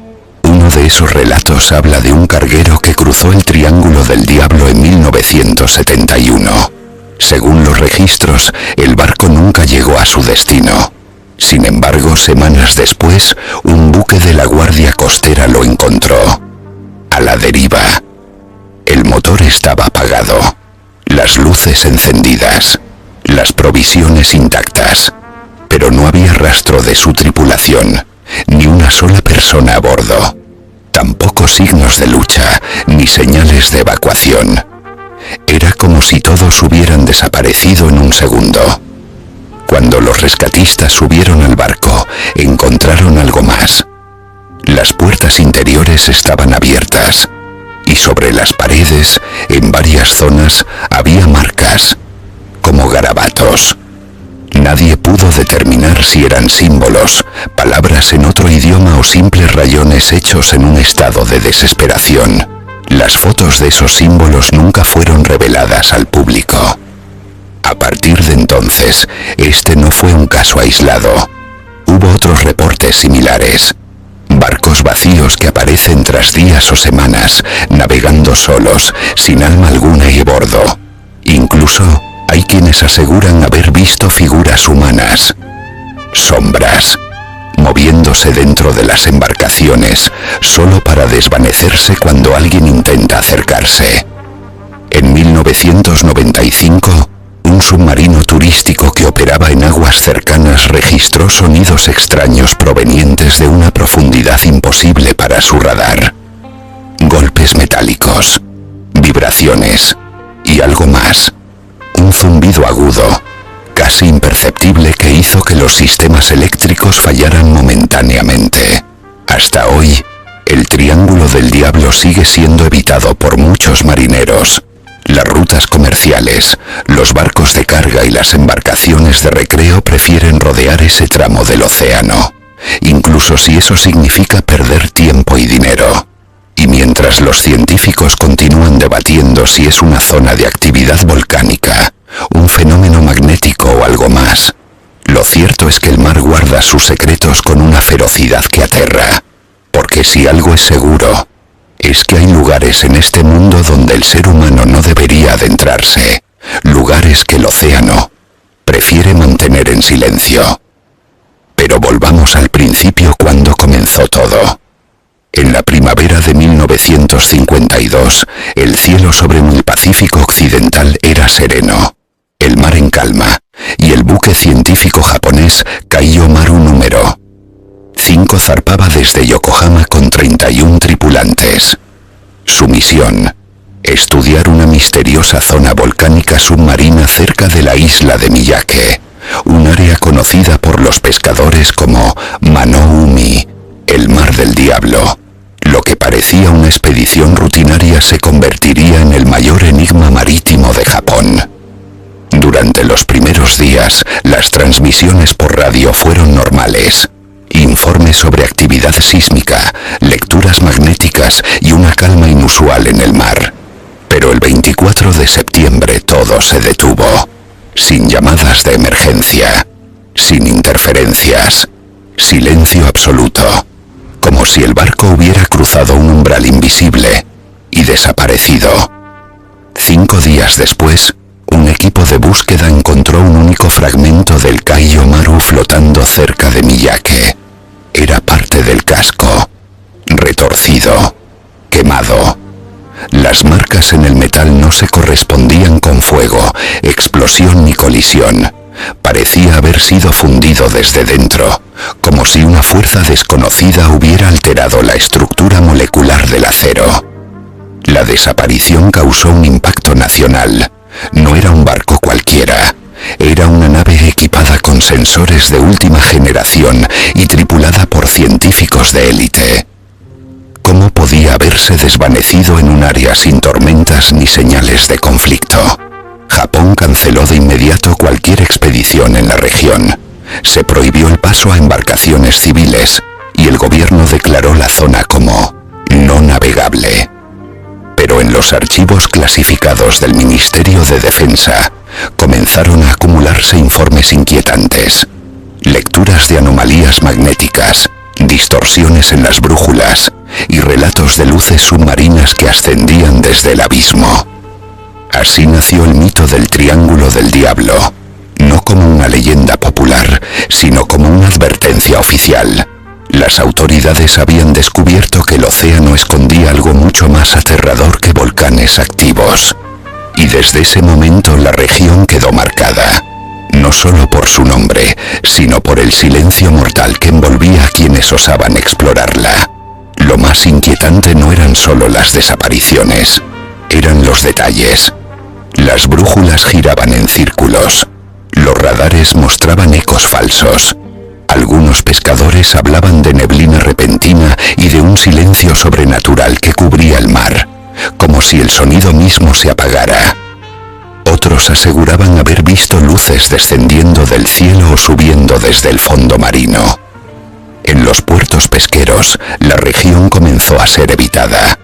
Uno de esos relatos habla de un carguero que cruzó el Triángulo del Diablo en 1971. Según los registros, el barco nunca llegó a su destino. Sin embargo, semanas después, un buque de la Guardia Costera lo encontró. A la deriva. El motor estaba apagado, las luces encendidas, las provisiones intactas, pero no había rastro de su tripulación, ni una sola persona a bordo. Tampoco signos de lucha, ni señales de evacuación. Era como si todos hubieran desaparecido en un segundo. Cuando los rescatistas subieron al barco, encontraron algo más. Las puertas interiores estaban abiertas, y sobre las paredes, en varias zonas, había marcas, como garabatos. Nadie pudo determinar si eran símbolos, palabras en otro idioma o simples rayones hechos en un estado de desesperación. Las fotos de esos símbolos nunca fueron reveladas al público. A partir de entonces, este no fue un caso aislado. Hubo otros reportes similares. Barcos vacíos que aparecen tras días o semanas, navegando solos, sin alma alguna y a bordo. Incluso hay quienes aseguran haber visto figuras humanas, sombras, moviéndose dentro de las embarcaciones, solo para desvanecerse cuando alguien intenta acercarse. En 1995, un submarino turístico que operaba en aguas cercanas registró sonidos extraños provenientes de una profundidad imposible para su radar. Golpes metálicos, vibraciones y algo más. Un zumbido agudo, casi imperceptible, que hizo que los sistemas eléctricos fallaran momentáneamente. Hasta hoy, el Triángulo del Diablo sigue siendo evitado por muchos marineros. Las rutas comerciales, los barcos de carga y las embarcaciones de recreo prefieren rodear ese tramo del océano, incluso si eso significa perder tiempo y dinero. Y mientras los científicos continúan debatiendo si es una zona de actividad volcánica, un fenómeno magnético o algo más, lo cierto es que el mar guarda sus secretos con una ferocidad que aterra, porque si algo es seguro, es que hay lugares en este mundo donde el ser humano no debería adentrarse, lugares que el océano prefiere mantener en silencio. Pero volvamos al principio, cuando comenzó todo. En la primavera de 1952, el cielo sobre el Pacífico Occidental era sereno, el mar en calma, y el buque científico japonés Kaiyo Maru número 5 zarpaba desde Yokohama con 31 tripulantes. Su misión: estudiar una misteriosa zona volcánica submarina cerca de la isla de Miyake, un área conocida por los pescadores como Mano-Umi, el Mar del Diablo. Lo que parecía una expedición rutinaria se convertiría en el mayor enigma marítimo de Japón. Durante los primeros días, las transmisiones por radio fueron normales. Informes sobre actividad sísmica, lecturas magnéticas y una calma inusual en el mar. Pero el 24 de septiembre todo se detuvo. Sin llamadas de emergencia, sin interferencias, silencio absoluto. Como si el barco hubiera cruzado un umbral invisible y desaparecido. 5 días después, un equipo de búsqueda encontró un único fragmento del Kaiyo Maru flotando cerca de Miyake. Era parte del casco, retorcido, quemado. Las marcas en el metal no se correspondían con fuego, explosión ni colisión. Parecía haber sido fundido desde dentro, como si una fuerza desconocida hubiera alterado la estructura molecular del acero. La desaparición causó un impacto nacional. No era un barco cualquiera. Era una nave equipada con sensores de última generación y tripulada por científicos de élite. ¿Cómo podía haberse desvanecido en un área sin tormentas ni señales de conflicto? Japón canceló de inmediato cualquier expedición en la región. Se prohibió el paso a embarcaciones civiles y el gobierno declaró la zona como no navegable. Pero en los archivos clasificados del Ministerio de Defensa comenzaron a acumularse informes inquietantes. Lecturas de anomalías magnéticas, distorsiones en las brújulas y relatos de luces submarinas que ascendían desde el abismo. Así nació el mito del Triángulo del Diablo, no como una leyenda popular, sino como una advertencia oficial. Las autoridades habían descubierto que el océano escondía algo mucho más aterrador que volcanes activos. Y desde ese momento la región quedó marcada, no solo por su nombre, sino por el silencio mortal que envolvía a quienes osaban explorarla. Lo más inquietante no eran solo las desapariciones, eran los detalles. Las brújulas giraban en círculos, los radares mostraban ecos falsos. Algunos pescadores hablaban de neblina repentina y de un silencio sobrenatural que cubría el mar, como si el sonido mismo se apagara. Otros aseguraban haber visto luces descendiendo del cielo o subiendo desde el fondo marino. En los puertos pesqueros, la región comenzó a ser evitada.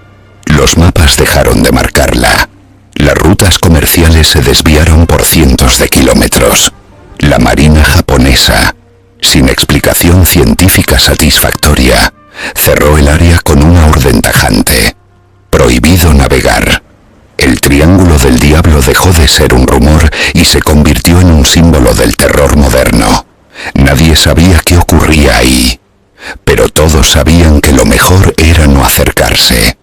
Los mapas dejaron de marcarla. Las rutas comerciales se desviaron por cientos de kilómetros. La marina japonesa, sin explicación científica satisfactoria, cerró el área con una orden tajante: prohibido navegar. El Triángulo del Diablo dejó de ser un rumor y se convirtió en un símbolo del terror moderno. Nadie sabía qué ocurría ahí, pero todos sabían que lo mejor era no acercarse.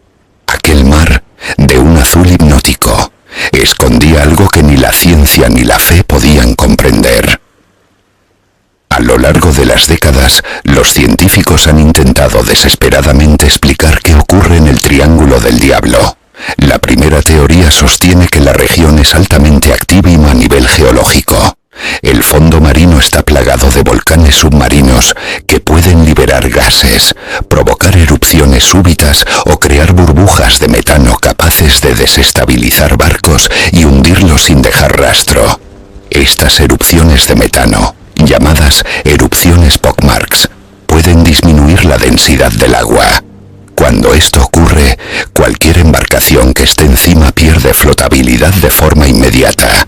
Aquel mar, de un azul hipnótico, escondía algo que ni la ciencia ni la fe podían comprender. A lo largo de las décadas, los científicos han intentado desesperadamente explicar qué ocurre en el Triángulo del Diablo. La primera teoría sostiene que la región es altamente activa a nivel geológico. El fondo marino está plagado de volcanes submarinos que pueden liberar gases, provocar erupciones súbitas o crear burbujas de metano capaces de desestabilizar barcos y hundirlos sin dejar rastro. Estas erupciones de metano, llamadas erupciones pockmarks, pueden disminuir la densidad del agua. Cuando esto ocurre, cualquier embarcación que esté encima pierde flotabilidad de forma inmediata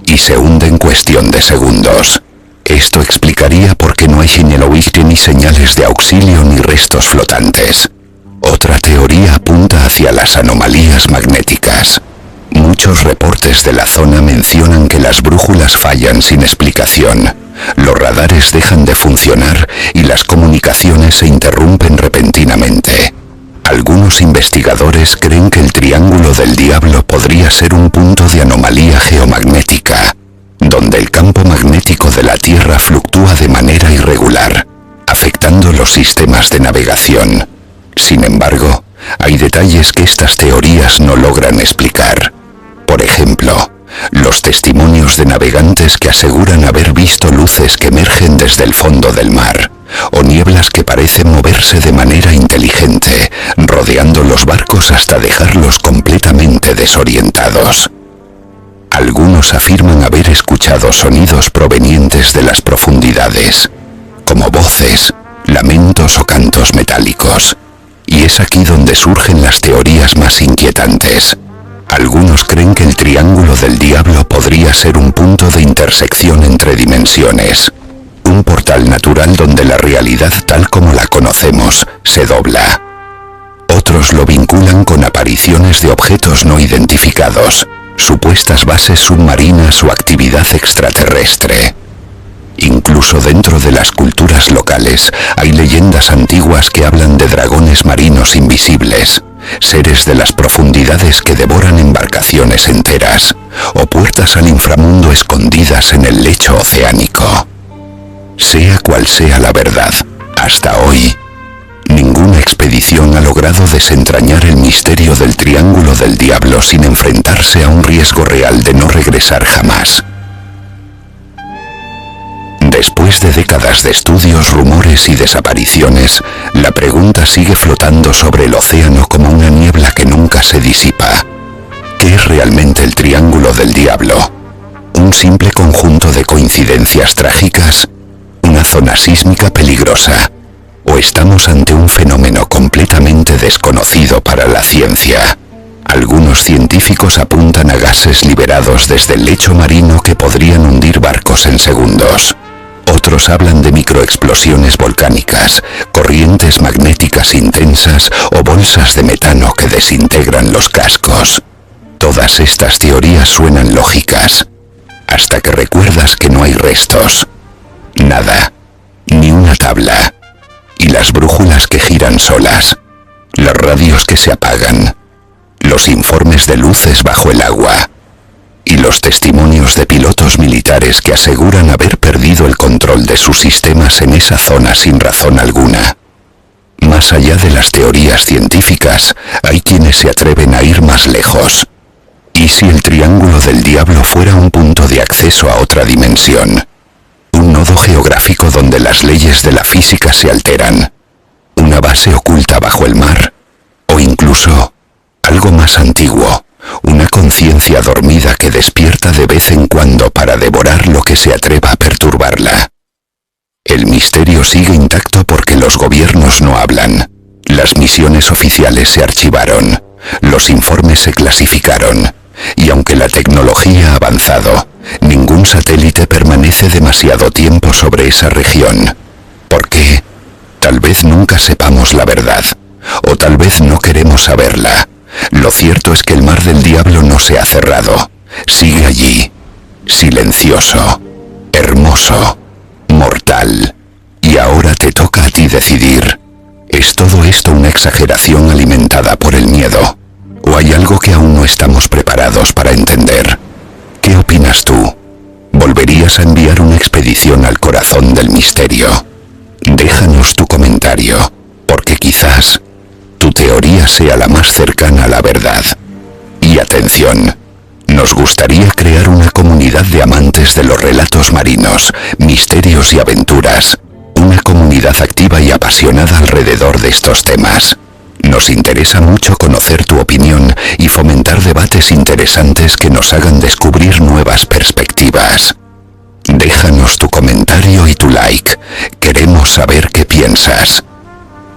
y se hunde en cuestión de segundos. Esto explicaría por qué no hay genealogiía ni señales de auxilio ni restos flotantes. Otra teoría apunta hacia las anomalías magnéticas. Muchos reportes de la zona mencionan que las brújulas fallan sin explicación, los radares dejan de funcionar y las comunicaciones se interrumpen repentinamente. Algunos investigadores creen que el Triángulo del Diablo podría ser un punto de anomalía geomagnética, donde el campo magnético de la Tierra fluctúa de manera irregular, afectando los sistemas de navegación. Sin embargo, hay detalles que estas teorías no logran explicar. Por ejemplo, los testimonios de navegantes que aseguran haber visto luces que emergen desde el fondo del mar, o nieblas que parecen moverse de manera inteligente, rodeando los barcos hasta dejarlos completamente desorientados. Algunos afirman haber escuchado sonidos provenientes de las profundidades, como voces, lamentos o cantos metálicos. Y es aquí donde surgen las teorías más inquietantes. Algunos creen que el Triángulo del Diablo podría ser un punto de intersección entre dimensiones, un portal natural donde la realidad tal como la conocemos se dobla. Otros lo vinculan con apariciones de objetos no identificados, supuestas bases submarinas o actividad extraterrestre. Incluso dentro de las culturas locales hay leyendas antiguas que hablan de dragones marinos invisibles, seres de las profundidades que devoran embarcaciones enteras, o puertas al inframundo escondidas en el lecho oceánico. Sea cual sea la verdad, hasta hoy, ninguna expedición ha logrado desentrañar el misterio del Triángulo del Diablo sin enfrentarse a un riesgo real de no regresar jamás. Después de décadas de estudios, rumores y desapariciones, la pregunta sigue flotando sobre el océano como una niebla que nunca se disipa. ¿Qué es realmente el Triángulo del Diablo? ¿Un simple conjunto de coincidencias trágicas? ¿Una zona sísmica peligrosa? ¿O estamos ante un fenómeno completamente desconocido para la ciencia? Algunos científicos apuntan a gases liberados desde el lecho marino que podrían hundir barcos en segundos. Otros hablan de microexplosiones volcánicas, corrientes magnéticas intensas o bolsas de metano que desintegran los cascos. Todas estas teorías suenan lógicas, hasta que recuerdas que no hay restos, nada, ni una tabla, y las brújulas que giran solas, las radios que se apagan, los informes de luces bajo el agua, y los testimonios de pilotos militares que aseguran haber perdido el control de sus sistemas en esa zona sin razón alguna. Más allá de las teorías científicas, hay quienes se atreven a ir más lejos. ¿Y si el Triángulo del Diablo fuera un punto de acceso a otra dimensión? Un nodo geográfico donde las leyes de la física se alteran. Una base oculta bajo el mar. O incluso, algo más antiguo, una conciencia dormida que despierta de vez en cuando para devorar lo que se atreva a perturbarla. El misterio sigue intacto porque los gobiernos no hablan. Las misiones oficiales se archivaron. Los informes se clasificaron. Y aunque la tecnología ha avanzado, ningún satélite permanece demasiado tiempo sobre esa región. ¿Por qué? Tal vez nunca sepamos la verdad, o tal vez no queremos saberla. Lo cierto es que el mar del diablo no se ha cerrado. Sigue allí, silencioso, hermoso, mortal. Y ahora te toca a ti decidir. ¿Es todo esto una exageración alimentada por el miedo? ¿O hay algo que aún no estamos preparados para entender? ¿Qué opinas tú? ¿Volverías a enviar una expedición al corazón del misterio? Déjanos tu comentario, porque quizás tu teoría sea la más cercana a la verdad. Y atención, nos gustaría crear una comunidad de amantes de los relatos marinos, misterios y aventuras. Una comunidad activa y apasionada alrededor de estos temas. Nos interesa mucho conocer tu opinión y fomentar debates interesantes que nos hagan descubrir nuevas perspectivas. Déjanos tu comentario y tu like. Queremos saber qué piensas.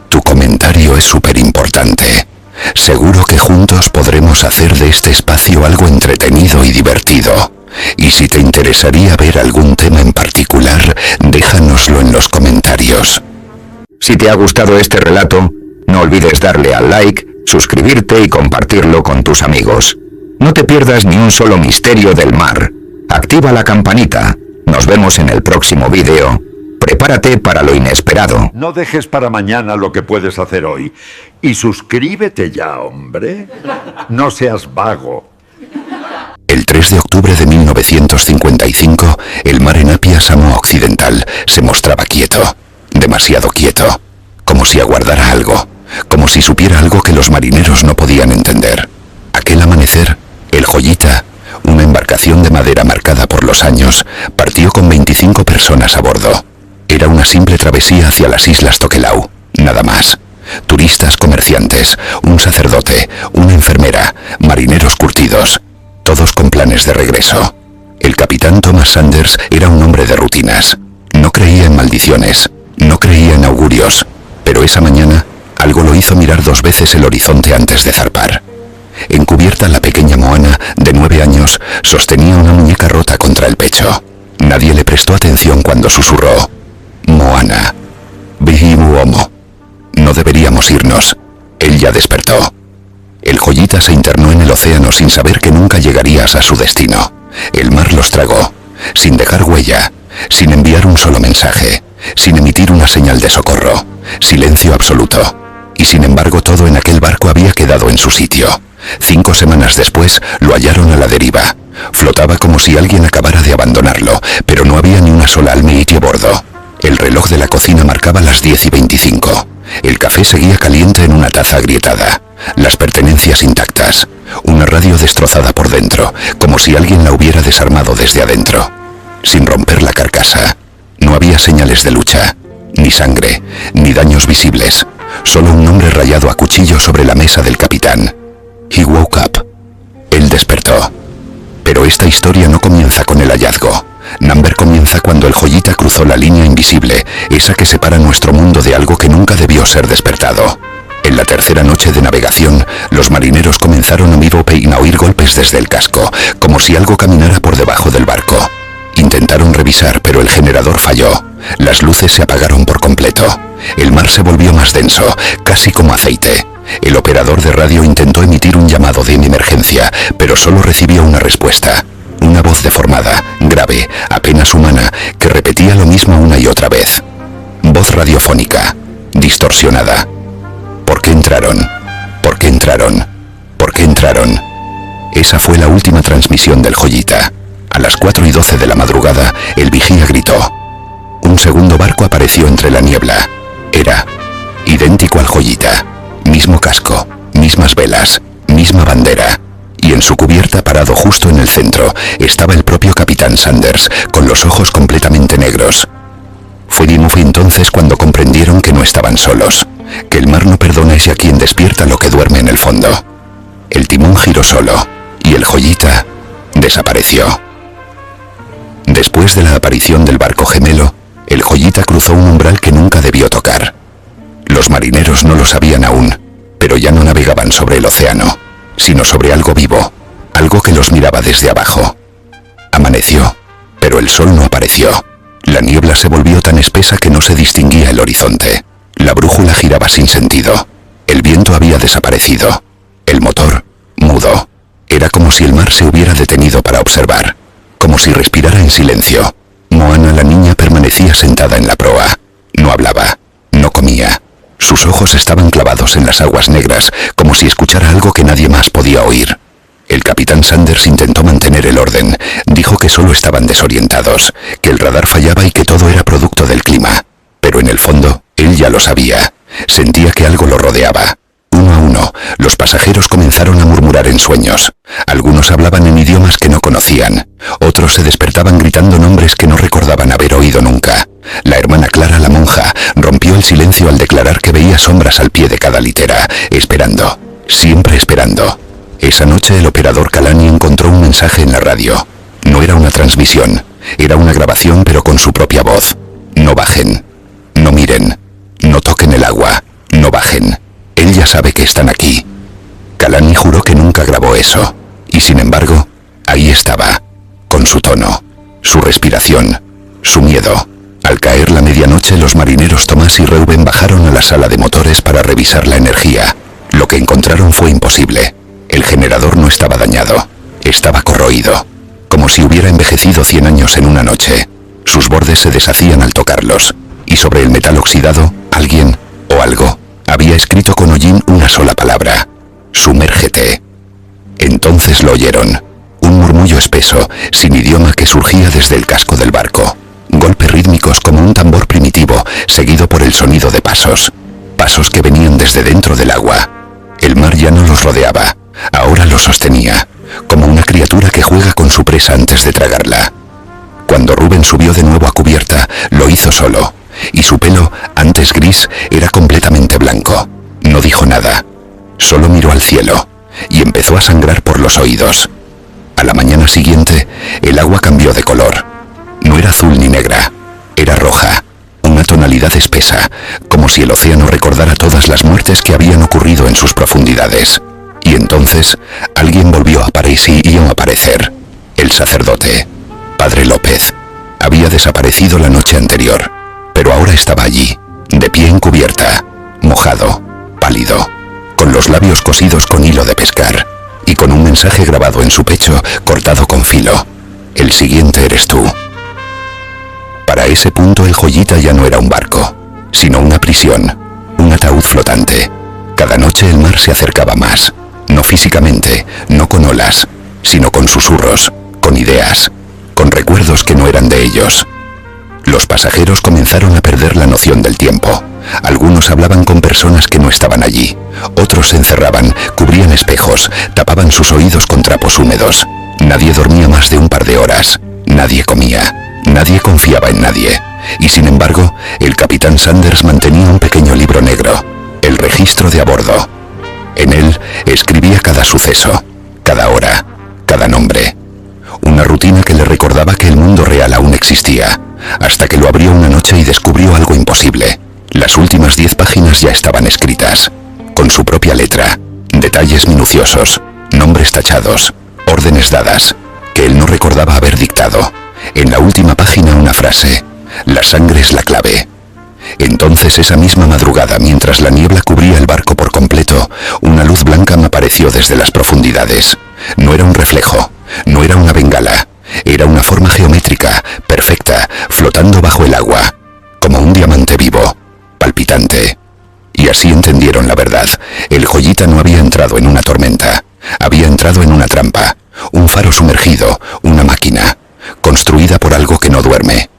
Tu comentario es súper importante. Seguro que juntos podremos hacer de este espacio algo entretenido y divertido. Y si te interesaría ver algún tema en particular, déjanoslo en los comentarios. Si te ha gustado este relato, no olvides darle al like, suscribirte y compartirlo con tus amigos. No te pierdas ni un solo misterio del mar. Activa la campanita. Nos vemos en el próximo vídeo. Prepárate para lo inesperado. No dejes para mañana lo que puedes hacer hoy. Y suscríbete ya, hombre. No seas vago. El 3 de octubre de 1955, el mar en Apia, Samoa Occidental, se mostraba quieto. Demasiado quieto. Como si aguardara algo. Como si supiera algo que los marineros no podían entender. Aquel amanecer, el Joyita, una embarcación de madera marcada por los años, partió con 25 personas a bordo. Era una simple travesía hacia las islas Tokelau, nada más. Turistas, comerciantes, un sacerdote, una enfermera, marineros curtidos, todos con planes de regreso. El capitán Thomas Sanders era un hombre de rutinas. No creía en maldiciones, no creía en augurios, pero esa mañana algo lo hizo mirar 2 veces el horizonte antes de zarpar. Encubierta, la pequeña Moana, de 9 años, sostenía una muñeca rota contra el pecho. Nadie le prestó atención cuando susurró: Moana, Bihimu Homo. No deberíamos irnos. Él ya despertó. El Joyita se internó en el océano sin saber que nunca llegarías a su destino. El mar los tragó, sin dejar huella, sin enviar un solo mensaje, sin emitir una señal de socorro. Silencio absoluto. Y sin embargo todo en aquel barco había quedado en su sitio. 5 semanas después lo hallaron a la deriva. Flotaba como si alguien acabara de abandonarlo, pero no había ni una sola almeitie a bordo. El reloj de la cocina marcaba las 10:25. El café seguía caliente en una taza agrietada. Las pertenencias intactas. Una radio destrozada por dentro, como si alguien la hubiera desarmado desde adentro. Sin romper la carcasa. No había señales de lucha, ni sangre, ni daños visibles. Solo un nombre rayado a cuchillo sobre la mesa del capitán. He woke up. Él despertó. Pero esta historia no comienza con el hallazgo. Number comienza cuando el Joyita cruzó la línea invisible, esa que separa nuestro mundo de algo que nunca debió ser despertado. En la tercera noche de navegación, los marineros comenzaron a oír golpes desde el casco, como si algo caminara por debajo del barco. Intentaron revisar, pero el generador falló. Las luces se apagaron por completo. El mar se volvió más denso, casi como aceite. El operador de radio intentó emitir un llamado de emergencia, pero solo recibió una respuesta. Una voz deformada, grave, apenas humana, que repetía lo mismo una y otra vez. Voz radiofónica, distorsionada. ¿Por qué entraron? ¿Por qué entraron? ¿Por qué entraron? Esa fue la última transmisión del Joyita. A las 4:12 de la madrugada, el vigía gritó. Un segundo barco apareció entre la niebla. Era idéntico al Joyita. Mismo casco, mismas velas, misma bandera. Y en su cubierta, parado justo en el centro, estaba el propio capitán Sanders, con los ojos completamente negros. Fue entonces cuando comprendieron que no estaban solos, que el mar no perdona ese a quien despierta lo que duerme en el fondo. El timón giró solo, y el Joyita desapareció. Después de la aparición del barco gemelo, el Joyita cruzó un umbral que nunca debió tocar. Los marineros no lo sabían aún, pero ya no navegaban sobre el océano, sino sobre algo vivo, algo que los miraba desde abajo. Amaneció, pero el sol no apareció. La niebla se volvió tan espesa que no se distinguía el horizonte. La brújula giraba sin sentido. El viento había desaparecido. El motor, mudo. Era como si el mar se hubiera detenido para observar, como si respirara en silencio. Moana, la niña, permanecía sentada en la proa. No hablaba, no comía. Sus ojos estaban clavados en las aguas negras, como si escuchara algo que nadie más podía oír. El capitán Sanders intentó mantener el orden. Dijo que solo estaban desorientados, que el radar fallaba y que todo era producto del clima. Pero en el fondo, él ya lo sabía. Sentía que algo lo rodeaba. Uno a uno, los pasajeros comenzaron a murmurar en sueños. Algunos hablaban en idiomas que no conocían. Otros se despertaban gritando nombres que no recordaban haber oído nunca. La hermana Clara, la monja, rompió el silencio al declarar que veía sombras al pie de cada litera, esperando, siempre esperando. Esa noche el operador Kalani encontró un mensaje en la radio. No era una transmisión, era una grabación, pero con su propia voz. No bajen, no miren, no toquen el agua, no bajen. Él ya sabe que están aquí. Kalani juró que nunca grabó eso, y sin embargo, ahí estaba, con su tono, su respiración, su miedo. Al caer la medianoche, los marineros Tomás y Reuben bajaron a la sala de motores para revisar la energía. Lo que encontraron fue imposible. El generador no estaba dañado, estaba corroído, como si hubiera envejecido 100 años en una noche. Sus bordes se deshacían al tocarlos, y sobre el metal oxidado, alguien, o algo, había escrito con hollín una sola palabra: sumérgete. Entonces lo oyeron, un murmullo espeso, sin idioma, que surgía desde el casco del barco. Golpes rítmicos como un tambor primitivo, seguido por el sonido de pasos. Pasos que venían desde dentro del agua. El mar ya no los rodeaba, ahora los sostenía, como una criatura que juega con su presa antes de tragarla. Cuando Reuben subió de nuevo a cubierta, lo hizo solo, y su pelo, antes gris, era completamente blanco. No dijo nada, solo miró al cielo, y empezó a sangrar por los oídos. A la mañana siguiente, el agua cambió de color. No era azul ni negra, era roja, una tonalidad espesa, como si el océano recordara todas las muertes que habían ocurrido en sus profundidades. Y entonces, alguien volvió a aparecer. El sacerdote, Padre López. Había desaparecido la noche anterior, pero ahora estaba allí, de pie en cubierta, mojado, pálido, con los labios cosidos con hilo de pescar, y con un mensaje grabado en su pecho, cortado con filo. El siguiente eres tú. Para ese punto el Joyita ya no era un barco, sino una prisión, un ataúd flotante. Cada noche el mar se acercaba más, no físicamente, no con olas, sino con susurros, con ideas, con recuerdos que no eran de ellos. Los pasajeros comenzaron a perder la noción del tiempo. Algunos hablaban con personas que no estaban allí, otros se encerraban, cubrían espejos, tapaban sus oídos con trapos húmedos. Nadie dormía más de un par de horas, nadie comía. Nadie confiaba en nadie, y sin embargo, el capitán Sanders mantenía un pequeño libro negro, el registro de a bordo. En él escribía cada suceso, cada hora, cada nombre. Una rutina que le recordaba que el mundo real aún existía, hasta que lo abrió una noche y descubrió algo imposible. Las últimas 10 páginas ya estaban escritas, con su propia letra, detalles minuciosos, nombres tachados, órdenes dadas, que él no recordaba haber dictado. En la última página una frase: la sangre es la clave. Entonces esa misma madrugada, mientras la niebla cubría el barco por completo, una luz blanca me apareció desde las profundidades. No era un reflejo, no era una bengala, era una forma geométrica, perfecta, flotando bajo el agua, como un diamante vivo, palpitante. Y así entendieron la verdad. El joyita no había entrado en una tormenta, había entrado en una trampa, un faro sumergido, una máquina, construida por algo que no duerme.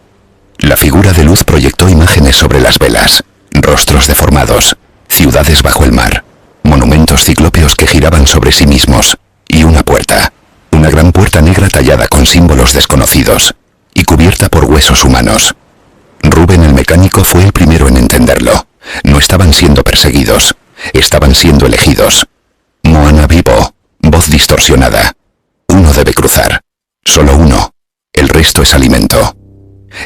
La figura de luz proyectó imágenes sobre las velas, rostros deformados, ciudades bajo el mar, monumentos ciclópeos que giraban sobre sí mismos, y una puerta, una gran puerta negra tallada con símbolos desconocidos, y cubierta por huesos humanos. Rubén el mecánico fue el primero en entenderlo. No estaban siendo perseguidos, estaban siendo elegidos. Moana vivo, voz distorsionada. Uno debe cruzar, solo uno, el resto es alimento.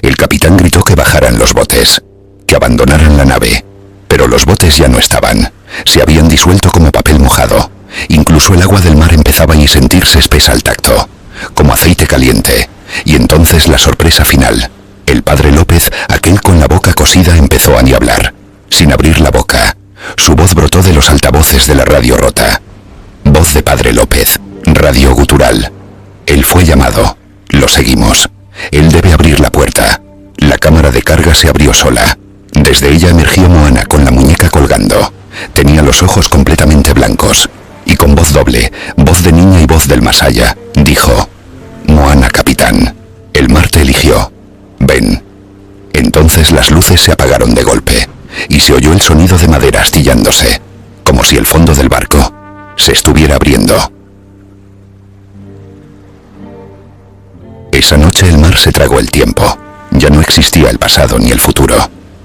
El capitán gritó que bajaran los botes, que abandonaran la nave, pero los botes ya no estaban, se habían disuelto como papel mojado. Incluso el agua del mar empezaba a sentirse espesa al tacto, como aceite caliente, y entonces la sorpresa final. El padre López, aquel con la boca cosida, empezó a ni hablar, sin abrir la boca. Su voz brotó de los altavoces de la radio rota. Voz de padre López, radio gutural. Él fue llamado, lo seguimos. Él debe abrir la puerta. La cámara de carga se abrió sola. Desde ella emergió Moana con la muñeca colgando. Tenía los ojos completamente blancos. Y con voz doble, voz de niña y voz del más allá, dijo: Moana, capitán, el mar te eligió. Ven. Entonces las luces se apagaron de golpe, y se oyó el sonido de madera astillándose, como si el fondo del barco se estuviera abriendo. Esa noche el mar se tragó el tiempo. Ya no existía el pasado ni el futuro.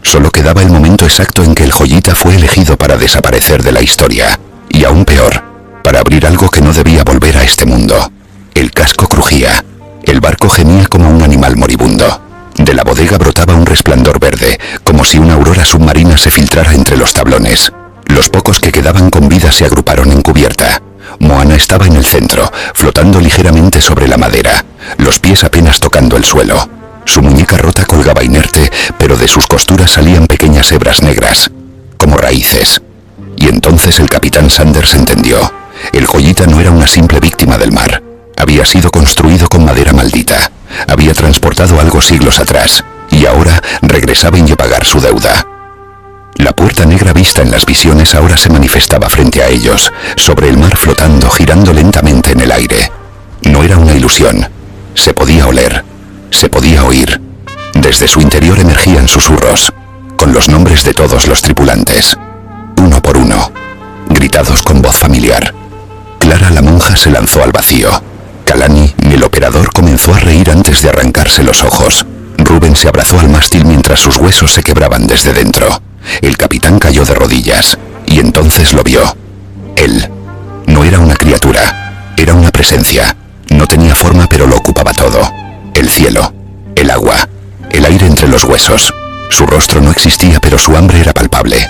Solo quedaba el momento exacto en que el joyita fue elegido para desaparecer de la historia. Y aún peor, para abrir algo que no debía volver a este mundo. El casco crujía. El barco gemía como un animal moribundo. De la bodega brotaba un resplandor verde, como si una aurora submarina se filtrara entre los tablones. Los pocos que quedaban con vida se agruparon en cubierta. Moana estaba en el centro, flotando ligeramente sobre la madera, los pies apenas tocando el suelo. Su muñeca rota colgaba inerte, pero de sus costuras salían pequeñas hebras negras, como raíces. Y entonces el capitán Sanders entendió. El joyita no era una simple víctima del mar. Había sido construido con madera maldita. Había transportado algo siglos atrás, y ahora regresaba a pagar su deuda. La puerta negra vista en las visiones ahora se manifestaba frente a ellos, sobre el mar flotando, girando lentamente en el aire. No era una ilusión. Se podía oler, se podía oír. Desde su interior emergían susurros, con los nombres de todos los tripulantes, uno por uno, gritados con voz familiar. Clara la monja se lanzó al vacío. Kalani, el operador, comenzó a reír antes de arrancarse los ojos. Rubén se abrazó al mástil mientras sus huesos se quebraban desde dentro. El capitán cayó de rodillas, y entonces lo vio. Él no era una criatura, era una presencia. No tenía forma, pero lo ocupaba todo. El cielo, el agua, el aire entre los huesos. Su rostro no existía, pero su hambre era palpable.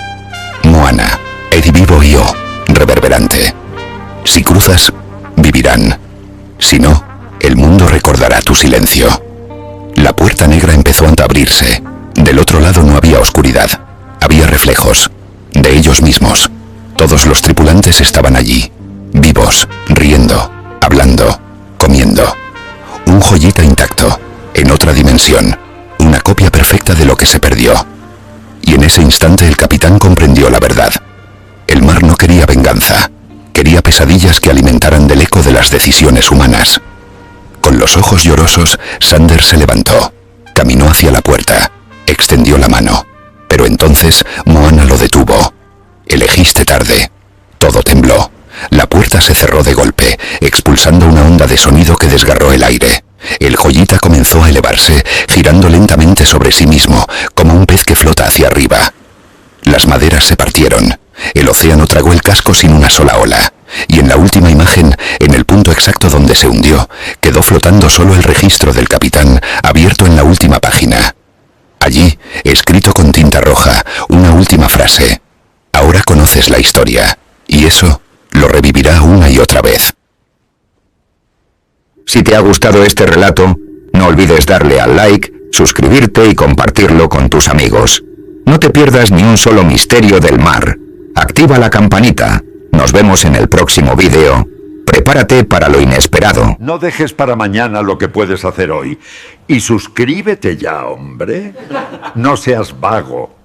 Moana, Eddie vivo y yo, reverberante. Si cruzas, vivirán. Si no, el mundo recordará tu silencio. La puerta negra empezó a abrirse. Del otro lado no había oscuridad. Había reflejos, de ellos mismos. Todos los tripulantes estaban allí, vivos, riendo, hablando, comiendo. Un joyita intacto, en otra dimensión, una copia perfecta de lo que se perdió. Y en ese instante el capitán comprendió la verdad. El mar no quería venganza, quería pesadillas que alimentaran del eco de las decisiones humanas. Con los ojos llorosos, Sanders se levantó, caminó hacia la puerta, extendió la mano. Pero entonces Moana lo detuvo. Elegiste tarde. Todo tembló. La puerta se cerró de golpe, expulsando una onda de sonido que desgarró el aire. El joyita comenzó a elevarse, girando lentamente sobre sí mismo, como un pez que flota hacia arriba. Las maderas se partieron. El océano tragó el casco sin una sola ola. Y en la última imagen, en el punto exacto donde se hundió, quedó flotando solo el registro del capitán, abierto en la última página. Allí, escrito con tinta roja, una última frase. Ahora conoces la historia, y eso lo revivirá una y otra vez. Si te ha gustado este relato, no olvides darle al like, suscribirte y compartirlo con tus amigos. No te pierdas ni un solo misterio del mar. Activa la campanita. Nos vemos en el próximo vídeo. Prepárate para lo inesperado. No dejes para mañana lo que puedes hacer hoy. Y suscríbete ya, hombre. No seas vago.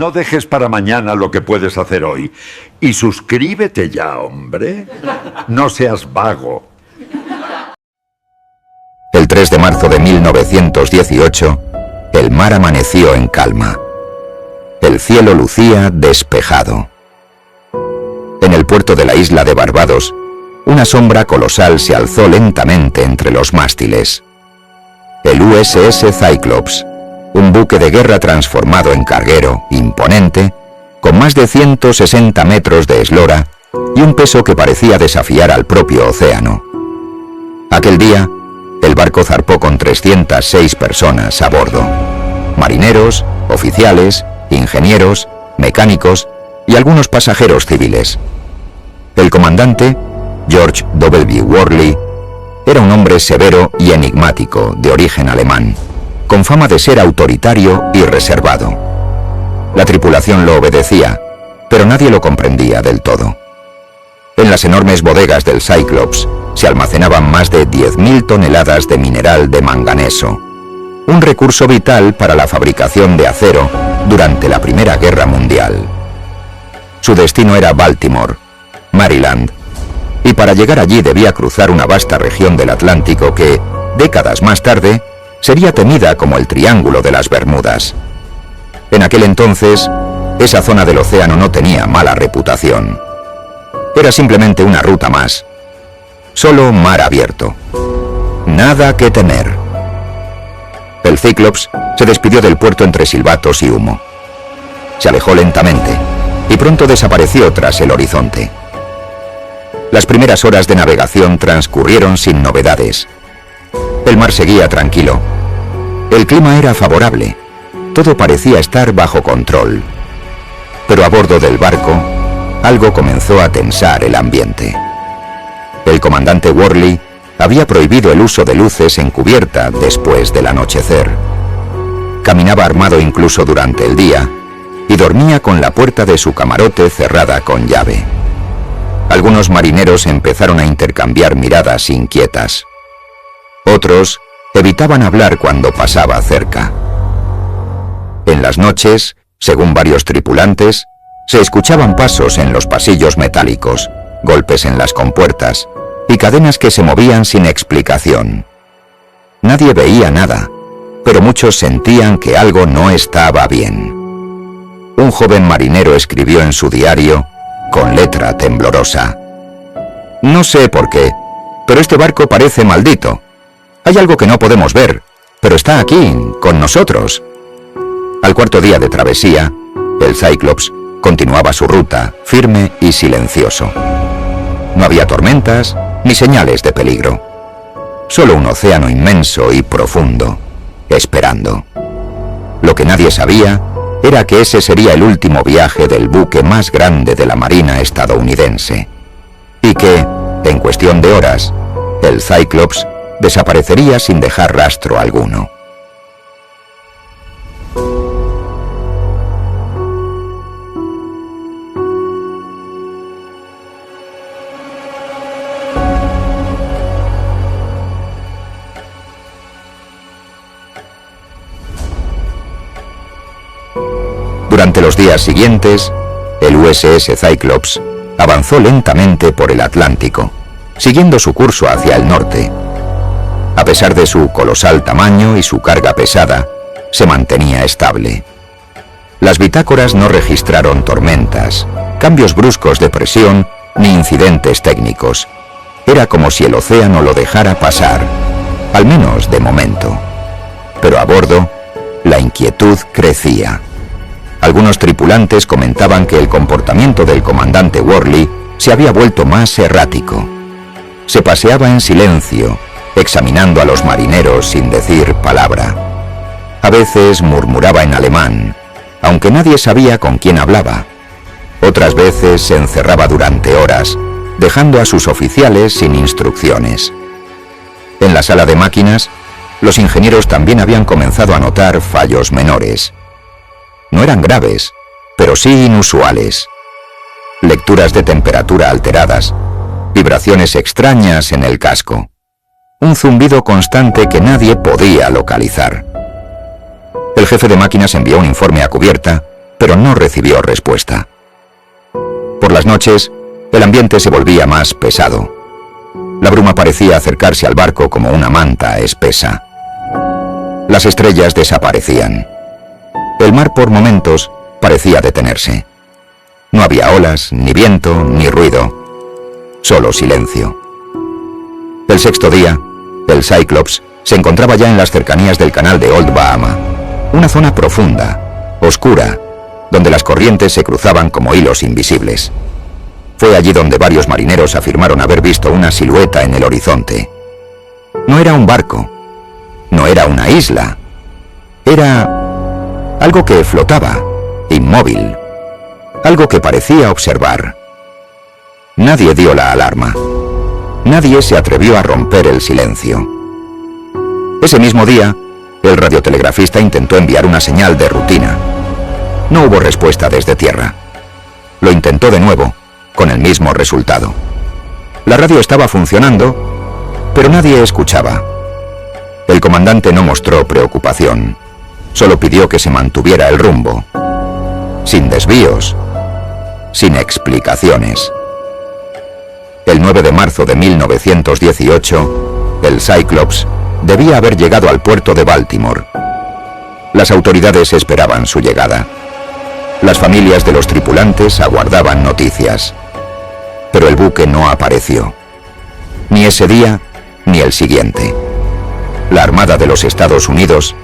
No dejes para mañana lo que puedes hacer hoy. Y suscríbete ya, hombre. No seas vago. El 3 de marzo de 1918, el mar amaneció en calma. El cielo lucía despejado. En el puerto de la isla de Barbados, una sombra colosal se alzó lentamente entre los mástiles. El USS Cyclops, un buque de guerra transformado en carguero, imponente, con más de 160 metros de eslora y un peso que parecía desafiar al propio océano. Aquel día, el barco zarpó con 306 personas a bordo. Marineros, oficiales, ingenieros, mecánicos y algunos pasajeros civiles. El comandante, George W. Worley, era un hombre severo y enigmático de origen alemán, con fama de ser autoritario y reservado. La tripulación lo obedecía, pero nadie lo comprendía del todo. En las enormes bodegas del Cyclops se almacenaban más de 10.000 toneladas de mineral de manganeso, un recurso vital para la fabricación de acero durante la Primera Guerra Mundial. Su destino era Baltimore, Maryland, y para llegar allí debía cruzar una vasta región del Atlántico que, décadas más tarde, sería temida como el Triángulo de las Bermudas. En aquel entonces, esa zona del océano no tenía mala reputación. Era simplemente una ruta más. Solo mar abierto. Nada que temer. El Cyclops se despidió del puerto entre silbatos y humo. Se alejó lentamente y pronto desapareció tras el horizonte. Las primeras horas de navegación transcurrieron sin novedades. El mar seguía tranquilo. El clima era favorable. Todo parecía estar bajo control. Pero a bordo del barco, algo comenzó a tensar el ambiente. El comandante Worley había prohibido el uso de luces en cubierta después del anochecer. Caminaba armado incluso durante el día y dormía con la puerta de su camarote cerrada con llave. Algunos marineros empezaron a intercambiar miradas inquietas. Otros evitaban hablar cuando pasaba cerca. En las noches, según varios tripulantes, se escuchaban pasos en los pasillos metálicos, golpes en las compuertas y cadenas que se movían sin explicación. Nadie veía nada, pero muchos sentían que algo no estaba bien. Un joven marinero escribió en su diario, con letra temblorosa: "No sé por qué, pero este barco parece maldito. Hay algo que no podemos ver, pero está aquí, con nosotros". Al cuarto día de travesía, el Cyclops continuaba su ruta, firme y silencioso. No había tormentas ni señales de peligro. Solo un océano inmenso y profundo, esperando. Lo que nadie sabía era que ese sería el último viaje del buque más grande de la Marina estadounidense, y que, en cuestión de horas, el Cyclops desaparecería sin dejar rastro alguno. Durante los días siguientes, el USS Cyclops avanzó lentamente por el Atlántico, siguiendo su curso hacia el norte. A pesar de su colosal tamaño y su carga pesada, se mantenía estable. Las bitácoras no registraron tormentas, cambios bruscos de presión ni incidentes técnicos. Era como si el océano lo dejara pasar, al menos de momento. Pero a bordo, la inquietud crecía. Algunos tripulantes comentaban que el comportamiento del comandante Worley se había vuelto más errático. Se paseaba en silencio, examinando a los marineros sin decir palabra. A veces murmuraba en alemán, aunque nadie sabía con quién hablaba. Otras veces se encerraba durante horas, dejando a sus oficiales sin instrucciones. En la sala de máquinas, los ingenieros también habían comenzado a notar fallos menores. No eran graves, pero sí inusuales. Lecturas de temperatura alteradas, vibraciones extrañas en el casco, un zumbido constante que nadie podía localizar. El jefe de máquinas envió un informe a cubierta pero no recibió respuesta. Por las noches, el ambiente se volvía más pesado. La bruma parecía acercarse al barco como una manta espesa. Las estrellas desaparecían. El mar por momentos parecía detenerse. No había olas, ni viento, ni ruido. Solo silencio. El sexto día, el Cyclops se encontraba ya en las cercanías del canal de Old Bahama, una zona profunda, oscura, donde las corrientes se cruzaban como hilos invisibles. Fue allí donde varios marineros afirmaron haber visto una silueta en el horizonte. No era un barco, no era una isla, era algo que flotaba, inmóvil, algo que parecía observar. Nadie dio la alarma. Nadie se atrevió a romper el silencio. Ese mismo día, el radiotelegrafista intentó enviar una señal de rutina. No hubo respuesta desde tierra. Lo intentó de nuevo, con el mismo resultado. La radio estaba funcionando, pero nadie escuchaba. El comandante no mostró preocupación. Solo pidió que se mantuviera el rumbo. Sin desvíos, sin explicaciones. El 9 de marzo de 1918, el Cyclops debía haber llegado al puerto de Baltimore. Las autoridades esperaban su llegada. Las familias de los tripulantes aguardaban noticias. Pero el buque no apareció. Ni ese día, ni el siguiente. La Armada de los Estados Unidos,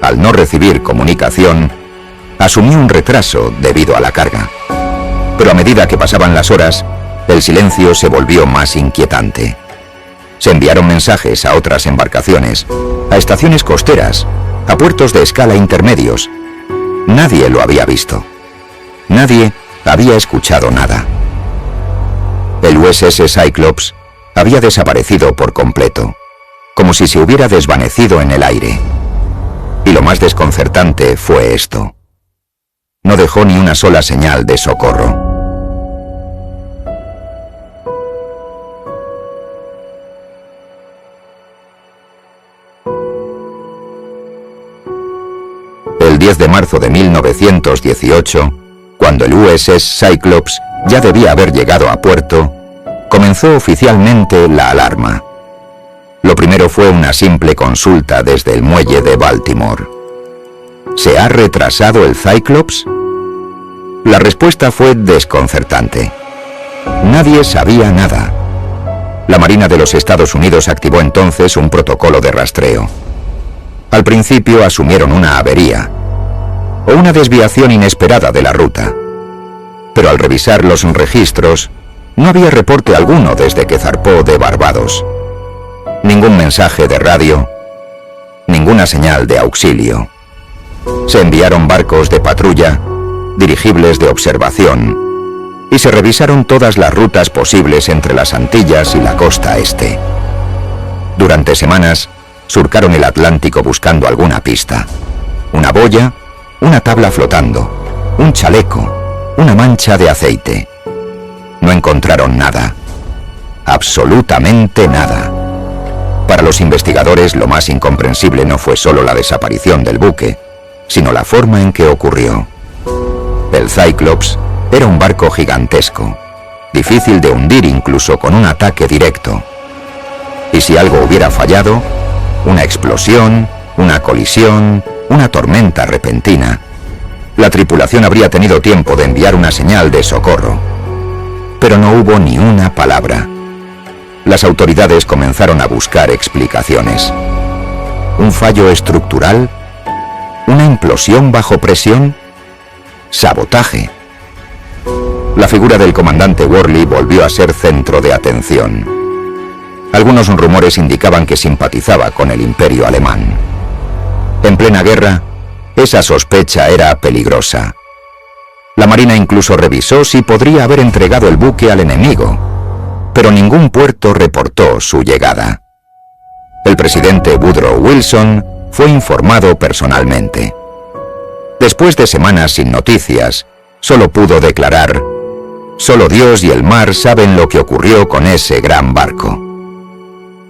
al no recibir comunicación, asumió un retraso debido a la carga. Pero a medida que pasaban las horas, el silencio se volvió más inquietante. Se enviaron mensajes a otras embarcaciones, a estaciones costeras, a puertos de escala intermedios. Nadie lo había visto. Nadie había escuchado nada. El USS Cyclops había desaparecido por completo, como si se hubiera desvanecido en el aire. Y lo más desconcertante fue esto. No dejó ni una sola señal de socorro. El 10 de marzo de 1918, cuando el USS Cyclops ya debía haber llegado a puerto, comenzó oficialmente la alarma. Lo primero fue una simple consulta desde el muelle de Baltimore. ¿Se ha retrasado el Cyclops? La respuesta fue desconcertante. Nadie sabía nada. La Marina de los Estados Unidos activó entonces un protocolo de rastreo. Al principio asumieron una avería o una desviación inesperada de la ruta. Pero al revisar los registros, no había reporte alguno desde que zarpó de Barbados. Ningún mensaje de radio, ninguna señal de auxilio. Se enviaron barcos de patrulla, dirigibles de observación, y se revisaron todas las rutas posibles entre las Antillas y la costa este. Durante semanas, surcaron el Atlántico buscando alguna pista. Una boya, una tabla flotando, un chaleco, una mancha de aceite. No encontraron nada. Absolutamente nada. Para los investigadores, lo más incomprensible no fue solo la desaparición del buque, sino la forma en que ocurrió. El Cyclops era un barco gigantesco, difícil de hundir incluso con un ataque directo. Y si algo hubiera fallado, una explosión, una colisión, una tormenta repentina, la tripulación habría tenido tiempo de enviar una señal de socorro. Pero no hubo ni una palabra. Las autoridades comenzaron a buscar explicaciones. ¿Un fallo estructural? ¿Una implosión bajo presión? ¿Sabotaje? La figura del comandante Worley volvió a ser centro de atención. Algunos rumores indicaban que simpatizaba con el Imperio alemán. En plena guerra, esa sospecha era peligrosa. La Marina incluso revisó si podría haber entregado el buque al enemigo, pero ningún puerto reportó su llegada. El presidente Woodrow Wilson fue informado personalmente. Después de semanas sin noticias, solo pudo declarar: «Solo Dios y el mar saben lo que ocurrió con ese gran barco».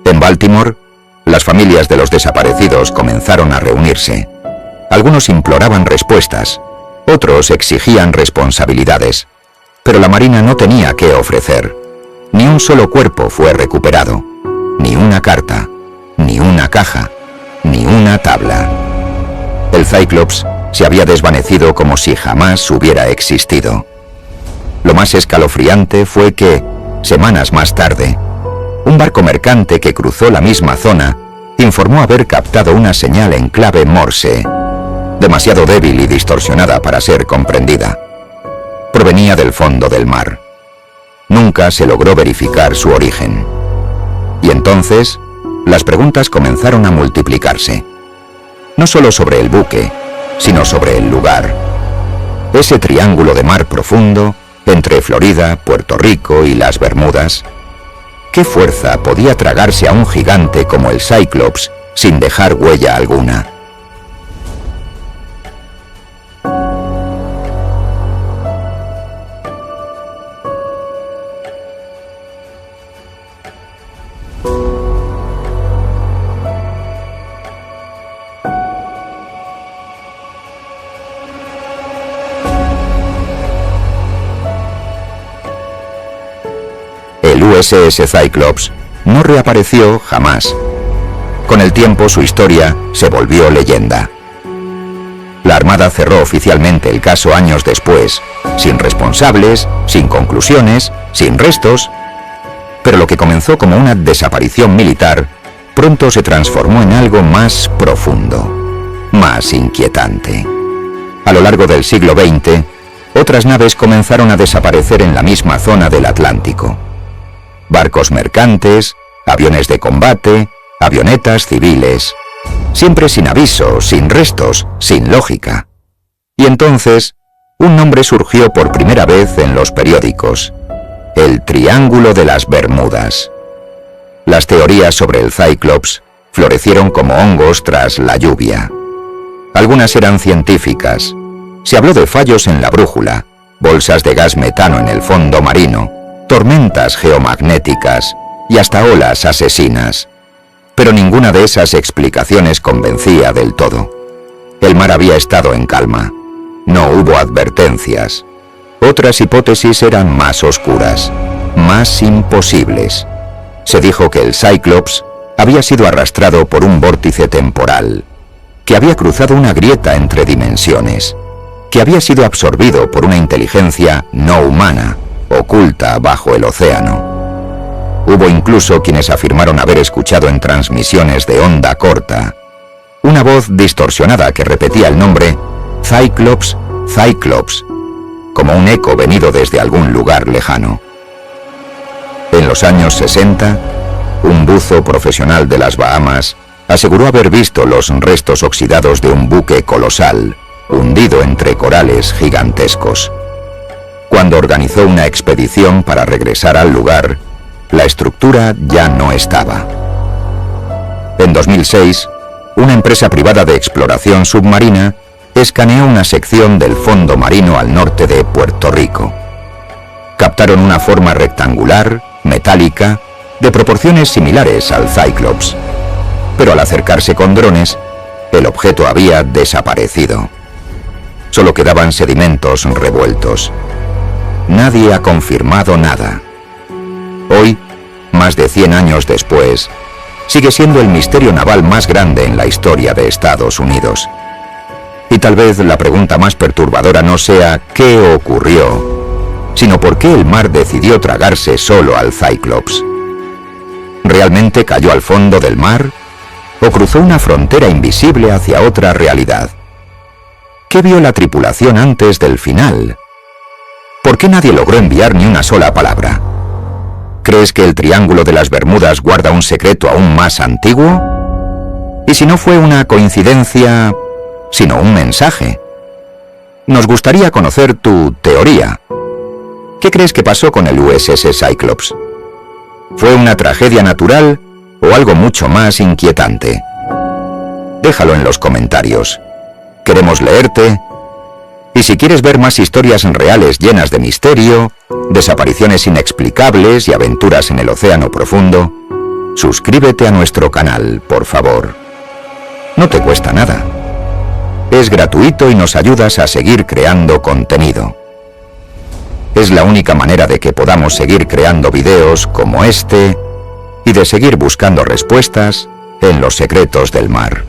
En Baltimore, las familias de los desaparecidos comenzaron a reunirse. Algunos imploraban respuestas, Otros exigían responsabilidades, pero la Marina no tenía qué ofrecer. Ni un solo cuerpo fue recuperado, ni una carta, ni una caja, ni una tabla. El Cyclops se había desvanecido como si jamás hubiera existido. Lo más escalofriante fue que, semanas más tarde, un barco mercante que cruzó la misma zona informó haber captado una señal en clave Morse, demasiado débil y distorsionada para ser comprendida. Provenía del fondo del mar. Nunca se logró verificar su origen. Y entonces, las preguntas comenzaron a multiplicarse. No solo sobre el buque, sino sobre el lugar. Ese triángulo de mar profundo, entre Florida, Puerto Rico y las Bermudas. ¿Qué fuerza podía tragarse a un gigante como el Cyclops sin dejar huella alguna? El USS Cyclops no reapareció jamás. Con el tiempo su historia se volvió leyenda. La Armada cerró oficialmente el caso años después, sin responsables, sin conclusiones, sin restos. Pero lo que comenzó como una desaparición militar, pronto se transformó en algo más profundo, más inquietante. A lo largo del siglo XX, otras naves comenzaron a desaparecer en la misma zona del Atlántico. Barcos mercantes, aviones de combate, avionetas civiles, siempre sin aviso, sin restos, sin lógica. Y entonces, un nombre surgió por primera vez en los periódicos: el Triángulo de las Bermudas. Las teorías sobre el Cyclops florecieron como hongos tras la lluvia. Algunas eran científicas. Se habló de fallos en la brújula, bolsas de gas metano en el fondo marino, tormentas geomagnéticas y hasta olas asesinas. Pero ninguna de esas explicaciones convencía del todo. El mar había estado en calma. No hubo advertencias. Otras hipótesis eran más oscuras, más imposibles. Se dijo que el Cyclops había sido arrastrado por un vórtice temporal, que había cruzado una grieta entre dimensiones, que había sido absorbido por una inteligencia no humana, oculta bajo el océano. Hubo incluso quienes afirmaron haber escuchado en transmisiones de onda corta una voz distorsionada que repetía el nombre Cyclops, Cyclops, como un eco venido desde algún lugar lejano. En los años 60, un buzo profesional de las Bahamas aseguró haber visto los restos oxidados de un buque colosal, hundido entre corales gigantescos. Cuando organizó una expedición para regresar al lugar, la estructura ya no estaba. En 2006, una empresa privada de exploración submarina escaneó una sección del fondo marino al norte de Puerto Rico. Captaron una forma rectangular, metálica, de proporciones similares al Cyclops. Pero al acercarse con drones, el objeto había desaparecido. Solo quedaban sedimentos revueltos. Nadie ha confirmado nada. Hoy, más de 100 años después, sigue siendo el misterio naval más grande en la historia de Estados Unidos. Y tal vez la pregunta más perturbadora no sea ¿qué ocurrió?, sino por qué el mar decidió tragarse solo al Cyclops. ¿Realmente cayó al fondo del mar? ¿O cruzó una frontera invisible hacia otra realidad? ¿Qué vio la tripulación antes del final? ¿Por qué nadie logró enviar ni una sola palabra? ¿Crees que el Triángulo de las Bermudas guarda un secreto aún más antiguo? ¿Y si no fue una coincidencia, sino un mensaje? Nos gustaría conocer tu teoría. ¿Qué crees que pasó con el USS Cyclops? ¿Fue una tragedia natural o algo mucho más inquietante? Déjalo en los comentarios. Queremos leerte. Y si quieres ver más historias reales llenas de misterio, desapariciones inexplicables y aventuras en el océano profundo, suscríbete a nuestro canal, por favor. No te cuesta nada. Es gratuito y nos ayudas a seguir creando contenido. Es la única manera de que podamos seguir creando videos como este y de seguir buscando respuestas en los secretos del mar.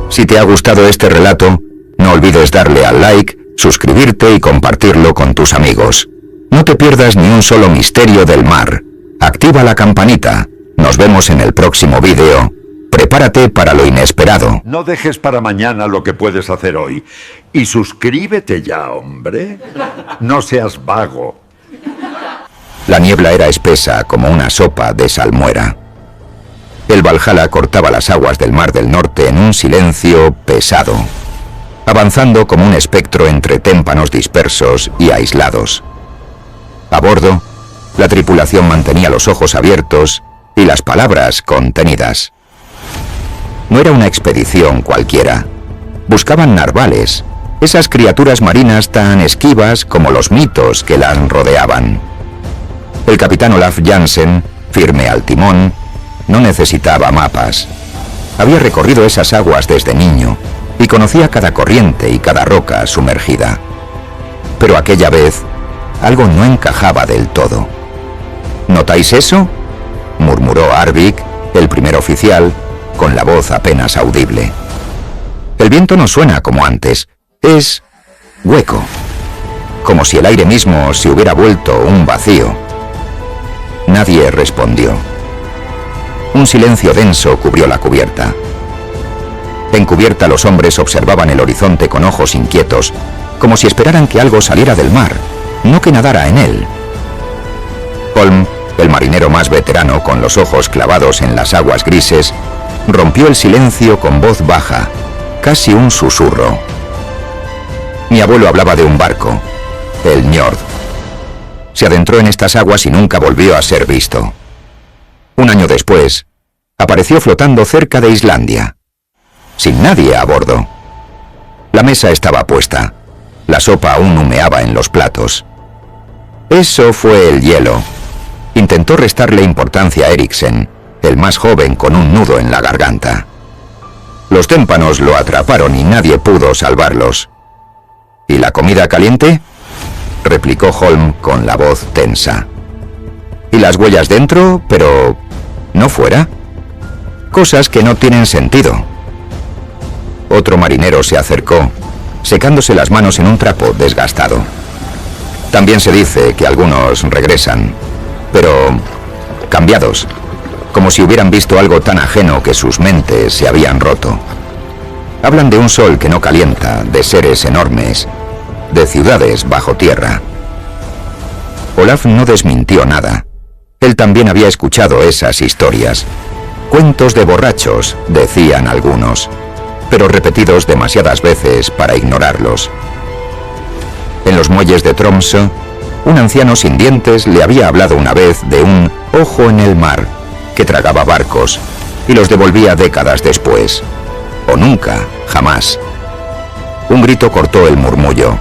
Si te ha gustado este relato, no olvides darle al like, suscribirte y compartirlo con tus amigos. No te pierdas ni un solo misterio del mar. Activa la campanita. Nos vemos en el próximo vídeo. Prepárate para lo inesperado. No dejes para mañana lo que puedes hacer hoy. Y suscríbete ya, hombre. No seas vago. La niebla era espesa como una sopa de salmuera. El Valhalla cortaba las aguas del Mar del Norte en un silencio pesado, avanzando como un espectro entre témpanos dispersos y aislados. A bordo, la tripulación mantenía los ojos abiertos y las palabras contenidas. No era una expedición cualquiera. Buscaban narvales, esas criaturas marinas tan esquivas como los mitos que las rodeaban. El capitán Olaf Jansen, firme al timón, no necesitaba mapas. Había recorrido esas aguas desde niño y conocía cada corriente y cada roca sumergida. Pero aquella vez, algo no encajaba del todo. ¿Notáis eso?, murmuró Arvik, el primer oficial, con la voz apenas audible. El viento no suena como antes, es hueco, como si el aire mismo se hubiera vuelto un vacío. Nadie respondió. Un silencio denso cubrió la cubierta. En cubierta los hombres observaban el horizonte con ojos inquietos, como si esperaran que algo saliera del mar, no que nadara en él. Holm, el marinero más veterano con los ojos clavados en las aguas grises, rompió el silencio con voz baja, casi un susurro. Mi abuelo hablaba de un barco, el Njord. Se adentró en estas aguas y nunca volvió a ser visto. Un año después, apareció flotando cerca de Islandia, sin nadie a bordo. La mesa estaba puesta. La sopa aún humeaba en los platos. Eso fue el hielo. Intentó restarle importancia a Eriksen, el más joven con un nudo en la garganta. Los témpanos lo atraparon y nadie pudo salvarlos. ¿Y la comida caliente?, replicó Holm con la voz tensa. ¿Y las huellas dentro, pero no fuera? Cosas que no tienen sentido. Otro marinero se acercó, secándose las manos en un trapo desgastado. También se dice que algunos regresan, pero cambiados, como si hubieran visto algo tan ajeno que sus mentes se habían roto. Hablan de un sol que no calienta, de seres enormes, de ciudades bajo tierra. Olaf no desmintió nada. Él también había escuchado esas historias. Cuentos de borrachos, decían algunos, pero repetidos demasiadas veces para ignorarlos. En los muelles de Tromsø, un anciano sin dientes le había hablado una vez de un ojo en el mar que tragaba barcos y los devolvía décadas después. O nunca, jamás. Un grito cortó el murmullo.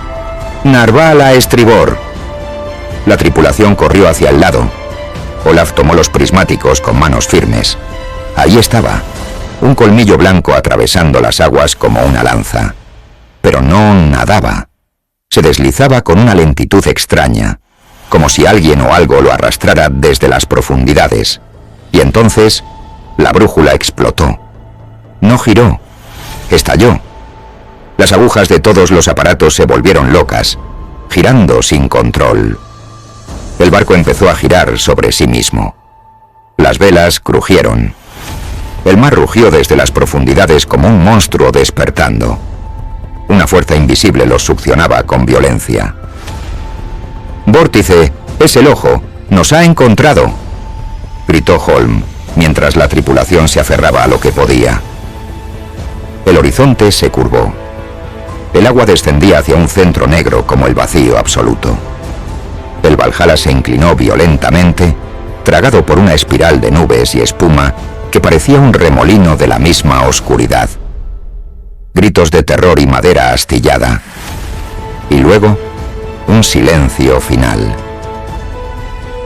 ¡Narval a estribor! La tripulación corrió hacia el lado. Olaf tomó los prismáticos con manos firmes. Ahí estaba, un colmillo blanco atravesando las aguas como una lanza. Pero no nadaba. Se deslizaba con una lentitud extraña, como si alguien o algo lo arrastrara desde las profundidades. Y entonces, la brújula explotó. No giró, estalló. Las agujas de todos los aparatos se volvieron locas, girando sin control. El barco empezó a girar sobre sí mismo. Las velas crujieron. El mar rugió desde las profundidades como un monstruo despertando. Una fuerza invisible los succionaba con violencia. «Vórtice, es el ojo, nos ha encontrado», gritó Holm, mientras la tripulación se aferraba a lo que podía. El horizonte se curvó. El agua descendía hacia un centro negro como el vacío absoluto. El Valhalla se inclinó violentamente, tragado por una espiral de nubes y espuma que parecía un remolino de la misma oscuridad. Gritos de terror y madera astillada. Y luego, un silencio final.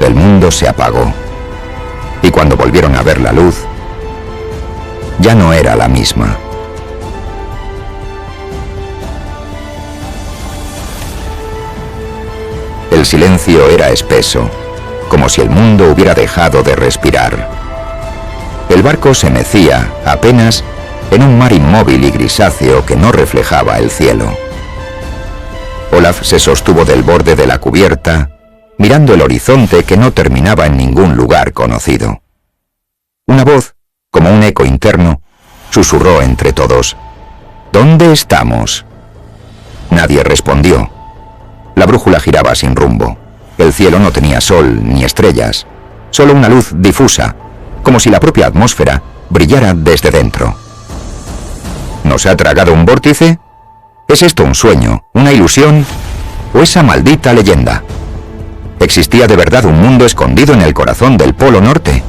el mundo se apagó. Y cuando volvieron a ver la luz, ya no era la misma. El silencio era espeso, como si el mundo hubiera dejado de respirar. El barco se mecía, apenas, en un mar inmóvil y grisáceo que no reflejaba el cielo. Olaf se sostuvo del borde de la cubierta, mirando el horizonte que no terminaba en ningún lugar conocido. Una voz, como un eco interno, susurró entre todos: ¿Dónde estamos? Nadie respondió. La brújula giraba sin rumbo. El cielo no tenía sol ni estrellas, solo una luz difusa, como si la propia atmósfera brillara desde dentro. ¿Nos ha tragado un vórtice? ¿Es esto un sueño, una ilusión o esa maldita leyenda? ¿Existía de verdad un mundo escondido en el corazón del Polo Norte?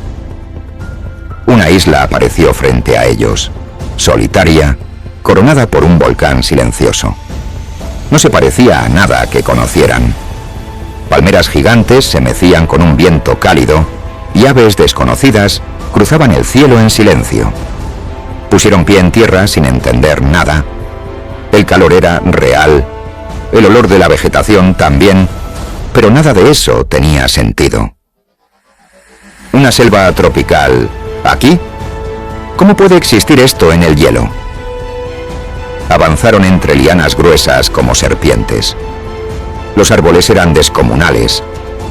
Una isla apareció frente a ellos, solitaria, coronada por un volcán silencioso. No se parecía a nada que conocieran. Palmeras gigantes se mecían con un viento cálido y aves desconocidas cruzaban el cielo en silencio. Pusieron pie en tierra sin entender nada. El calor era real, el olor de la vegetación también, pero nada de eso tenía sentido. ¿Una selva tropical aquí? ¿Cómo puede existir esto en el hielo? Avanzaron entre lianas gruesas como serpientes. Los árboles eran descomunales.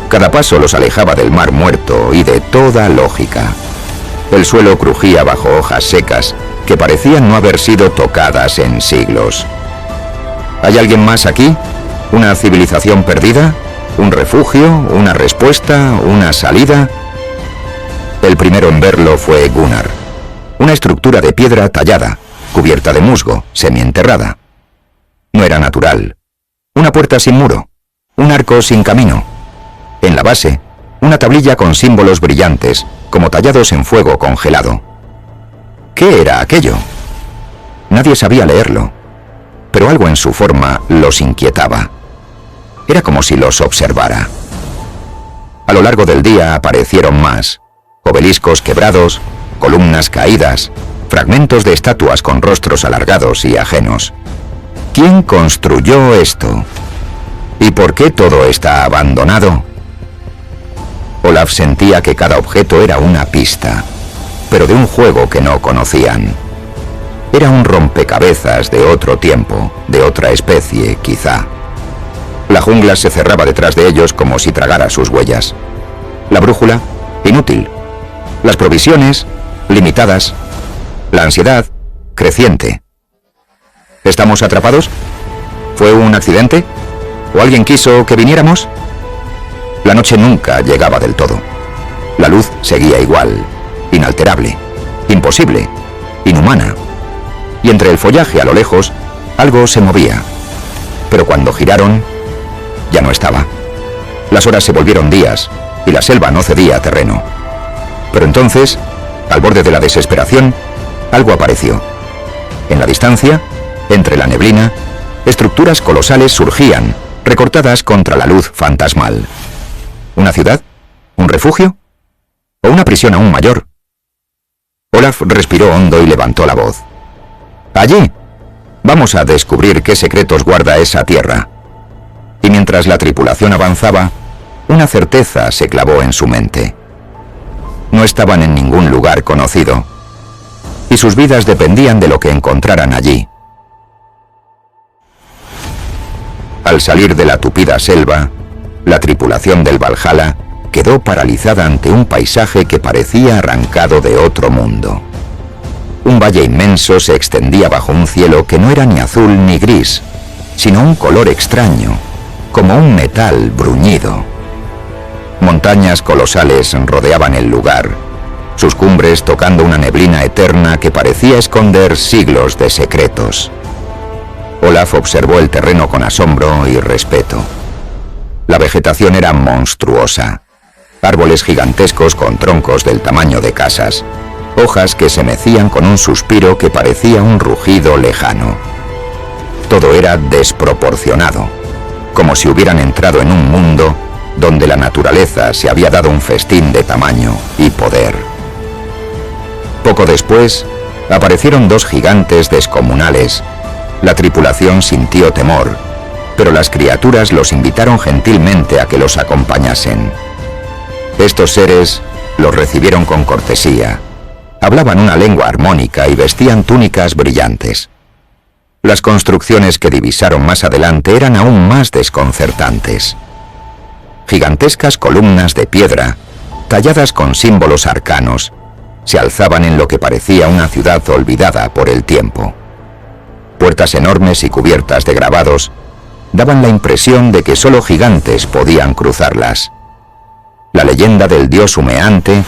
Cada paso los alejaba del mar muerto y de toda lógica. El suelo crujía bajo hojas secas que parecían no haber sido tocadas en siglos. ¿Hay alguien más aquí? ¿Una civilización perdida? ¿Un refugio? ¿Una respuesta? ¿Una salida? El primero en verlo fue Gunnar. Una estructura de piedra tallada, cubierta de musgo, semienterrada. No era natural. Una puerta sin muro, un arco sin camino. En la base, una tablilla con símbolos brillantes, como tallados en fuego congelado. ¿Qué era aquello? Nadie sabía leerlo, pero algo en su forma los inquietaba. Era como si los observara. A lo largo del día aparecieron más: obeliscos quebrados, columnas caídas, fragmentos de estatuas con rostros alargados y ajenos. ¿Quién construyó esto? ¿Y por qué todo está abandonado? Olaf sentía que cada objeto era una pista, pero de un juego que no conocían. Era un rompecabezas de otro tiempo, de otra especie, quizá. La jungla se cerraba detrás de ellos como si tragara sus huellas. La brújula, inútil. Las provisiones, limitadas. La ansiedad, creciente. ¿Estamos atrapados? ¿Fue un accidente? ¿O alguien quiso que viniéramos? La noche nunca llegaba del todo. La luz seguía igual, inalterable, imposible, inhumana. Y entre el follaje a lo lejos, algo se movía. Pero cuando giraron, ya no estaba. Las horas se volvieron días y la selva no cedía terreno. Pero entonces, al borde de la desesperación, algo apareció. En la distancia, entre la neblina, estructuras colosales surgían, recortadas contra la luz fantasmal. ¿Una ciudad? ¿Un refugio? ¿O una prisión aún mayor? Olaf respiró hondo y levantó la voz. ¡Allí! Vamos a descubrir qué secretos guarda esa tierra. Y mientras la tripulación avanzaba, una certeza se clavó en su mente. No estaban en ningún lugar conocido, y sus vidas dependían de lo que encontraran allí. Al salir de la tupida selva, la tripulación del Valhalla quedó paralizada ante un paisaje que parecía arrancado de otro mundo. Un valle inmenso se extendía bajo un cielo que no era ni azul ni gris, sino un color extraño, como un metal bruñido. Montañas colosales rodeaban el lugar, sus cumbres tocando una neblina eterna que parecía esconder siglos de secretos. Olaf observó el terreno con asombro y respeto. La vegetación era monstruosa. Árboles gigantescos con troncos del tamaño de casas, hojas que se mecían con un suspiro que parecía un rugido lejano. Todo era desproporcionado, como si hubieran entrado en un mundo donde la naturaleza se había dado un festín de tamaño y poder. Poco después, aparecieron dos gigantes descomunales. La tripulación sintió temor, pero las criaturas los invitaron gentilmente a que los acompañasen. Estos seres los recibieron con cortesía, hablaban una lengua armónica y vestían túnicas brillantes. Las construcciones que divisaron más adelante eran aún más desconcertantes. Gigantescas columnas de piedra, talladas con símbolos arcanos, se alzaban en lo que parecía una ciudad olvidada por el tiempo. Puertas enormes y cubiertas de grabados daban la impresión de que solo gigantes podían cruzarlas. La leyenda del dios humeante,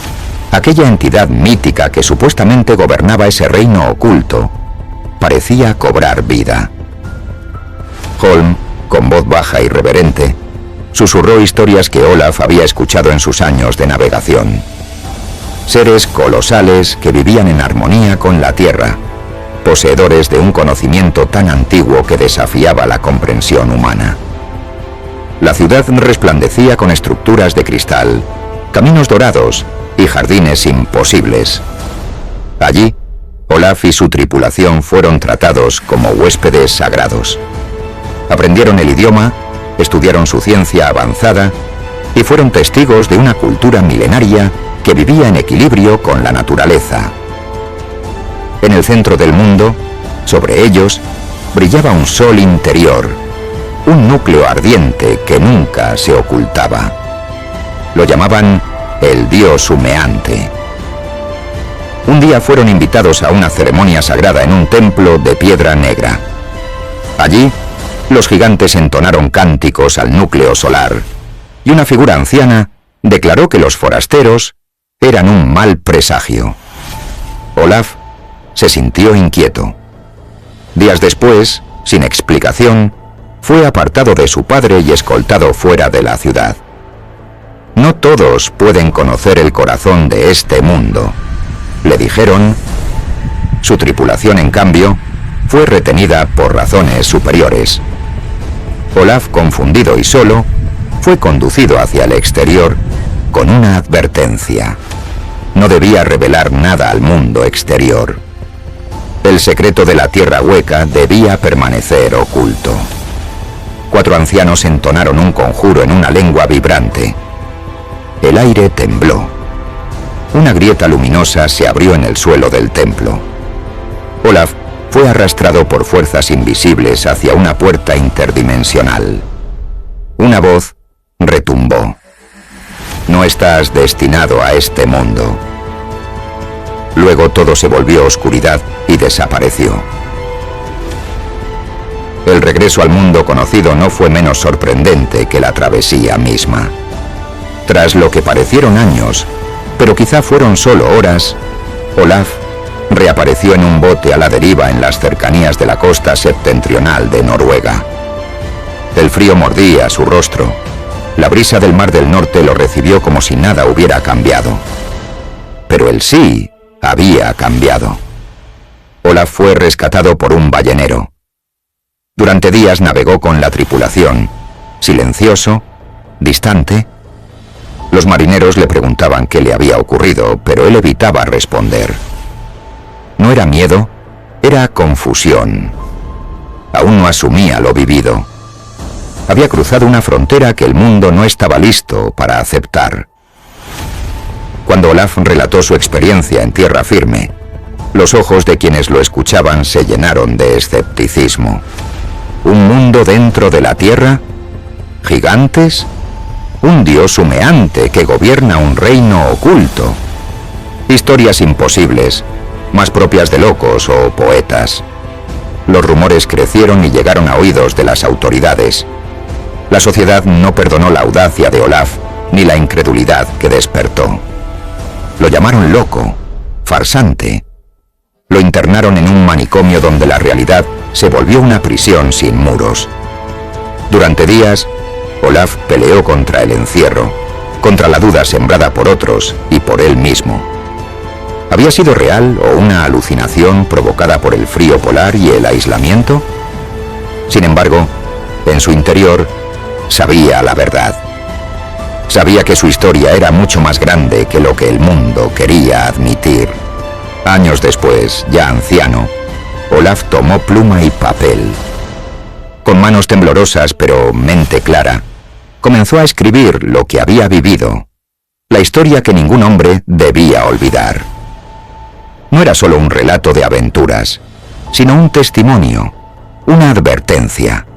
aquella entidad mítica que supuestamente gobernaba ese reino oculto, parecía cobrar vida. Holm, con voz baja y reverente, susurró historias que Olaf había escuchado en sus años de navegación. Seres colosales que vivían en armonía con la tierra, poseedores de un conocimiento tan antiguo que desafiaba la comprensión humana. La ciudad resplandecía con estructuras de cristal, caminos dorados y jardines imposibles. Allí, Olaf y su tripulación fueron tratados como huéspedes sagrados. Aprendieron el idioma, estudiaron su ciencia avanzada y fueron testigos de una cultura milenaria que vivía en equilibrio con la naturaleza. En el centro del mundo, sobre ellos, brillaba un sol interior, un núcleo ardiente que nunca se ocultaba. Lo llamaban el dios humeante. Un día fueron invitados a una ceremonia sagrada en un templo de piedra negra. Allí, los gigantes entonaron cánticos al núcleo solar, y una figura anciana declaró que los forasteros eran un mal presagio. Olaf se sintió inquieto. Días después, sin explicación, fue apartado de su padre y escoltado fuera de la ciudad. No todos pueden conocer el corazón de este mundo, le dijeron. Su tripulación, en cambio, fue retenida por razones superiores. Olaf, confundido y solo, fue conducido hacia el exterior con una advertencia. No debía revelar nada al mundo exterior. El secreto de la tierra hueca debía permanecer oculto. 4 ancianos entonaron un conjuro en una lengua vibrante. El aire tembló. Una grieta luminosa se abrió en el suelo del templo. Olaf fue arrastrado por fuerzas invisibles hacia una puerta interdimensional. Una voz retumbó. No estás destinado a este mundo. Luego todo se volvió oscuridad y desapareció. El regreso al mundo conocido no fue menos sorprendente que la travesía misma. Tras lo que parecieron años, pero quizá fueron solo horas, Olaf reapareció en un bote a la deriva en las cercanías de la costa septentrional de Noruega. El frío mordía su rostro. La brisa del Mar del Norte lo recibió como si nada hubiera cambiado. Pero el sí había cambiado. Olaf fue rescatado por un ballenero. Durante días navegó con la tripulación, silencioso, distante. Los marineros le preguntaban qué le había ocurrido, pero él evitaba responder. No era miedo, era confusión. Aún no asumía lo vivido. Había cruzado una frontera que el mundo no estaba listo para aceptar. Cuando Olaf relató su experiencia en tierra firme, los ojos de quienes lo escuchaban se llenaron de escepticismo. ¿Un mundo dentro de la tierra? ¿Gigantes? ¿Un dios humeante que gobierna un reino oculto? Historias imposibles, más propias de locos o poetas. Los rumores crecieron y llegaron a oídos de las autoridades. La sociedad no perdonó la audacia de Olaf ni la incredulidad que despertó. Lo llamaron loco, farsante. Lo internaron en un manicomio donde la realidad se volvió una prisión sin muros. Durante días, Olaf peleó contra el encierro, contra la duda sembrada por otros y por él mismo. ¿Había sido real o una alucinación provocada por el frío polar y el aislamiento? Sin embargo, en su interior, sabía la verdad. Sabía que su historia era mucho más grande que lo que el mundo quería admitir. Años después, ya anciano, Olaf tomó pluma y papel. Con manos temblorosas pero mente clara, comenzó a escribir lo que había vivido, la historia que ningún hombre debía olvidar. No era solo un relato de aventuras, sino un testimonio, una advertencia.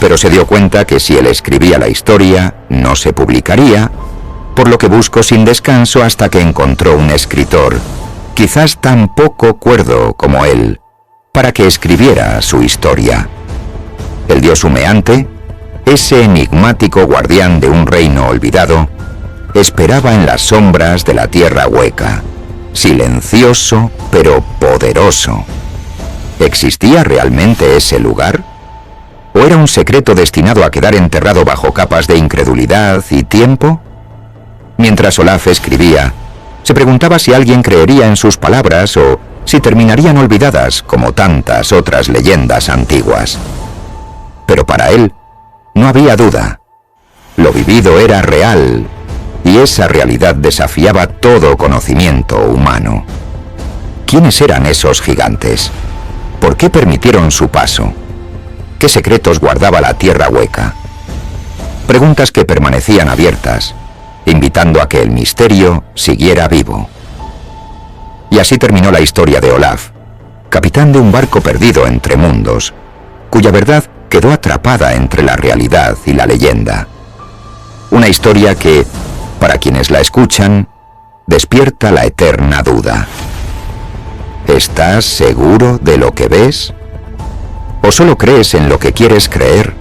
Pero se dio cuenta que si él escribía la historia, no se publicaría, por lo que buscó sin descanso hasta que encontró un escritor, quizás tan poco cuerdo como él, para que escribiera su historia. El dios humeante, ese enigmático guardián de un reino olvidado, esperaba en las sombras de la tierra hueca, silencioso pero poderoso. ¿Existía realmente ese lugar? ¿O era un secreto destinado a quedar enterrado bajo capas de incredulidad y tiempo? Mientras Olaf escribía, se preguntaba si alguien creería en sus palabras o si terminarían olvidadas como tantas otras leyendas antiguas. Pero para él, no había duda. Lo vivido era real, y esa realidad desafiaba todo conocimiento humano. ¿Quiénes eran esos gigantes? ¿Por qué permitieron su paso? ¿Qué secretos guardaba la tierra hueca? Preguntas que permanecían abiertas, invitando a que el misterio siguiera vivo. Y así terminó la historia de Olaf, capitán de un barco perdido entre mundos, cuya verdad quedó atrapada entre la realidad y la leyenda. Una historia que, para quienes la escuchan, despierta la eterna duda. ¿Estás seguro de lo que ves? ¿O solo crees en lo que quieres creer?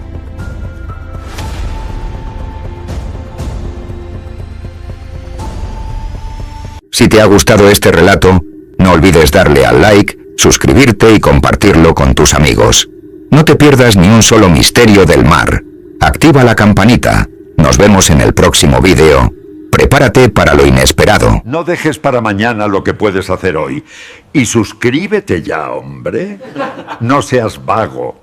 Si te ha gustado este relato, no olvides darle al like, suscribirte y compartirlo con tus amigos. No te pierdas ni un solo misterio del mar. Activa la campanita. Nos vemos en el próximo vídeo. Prepárate para lo inesperado. No dejes para mañana lo que puedes hacer hoy. Y suscríbete ya, hombre. No seas vago.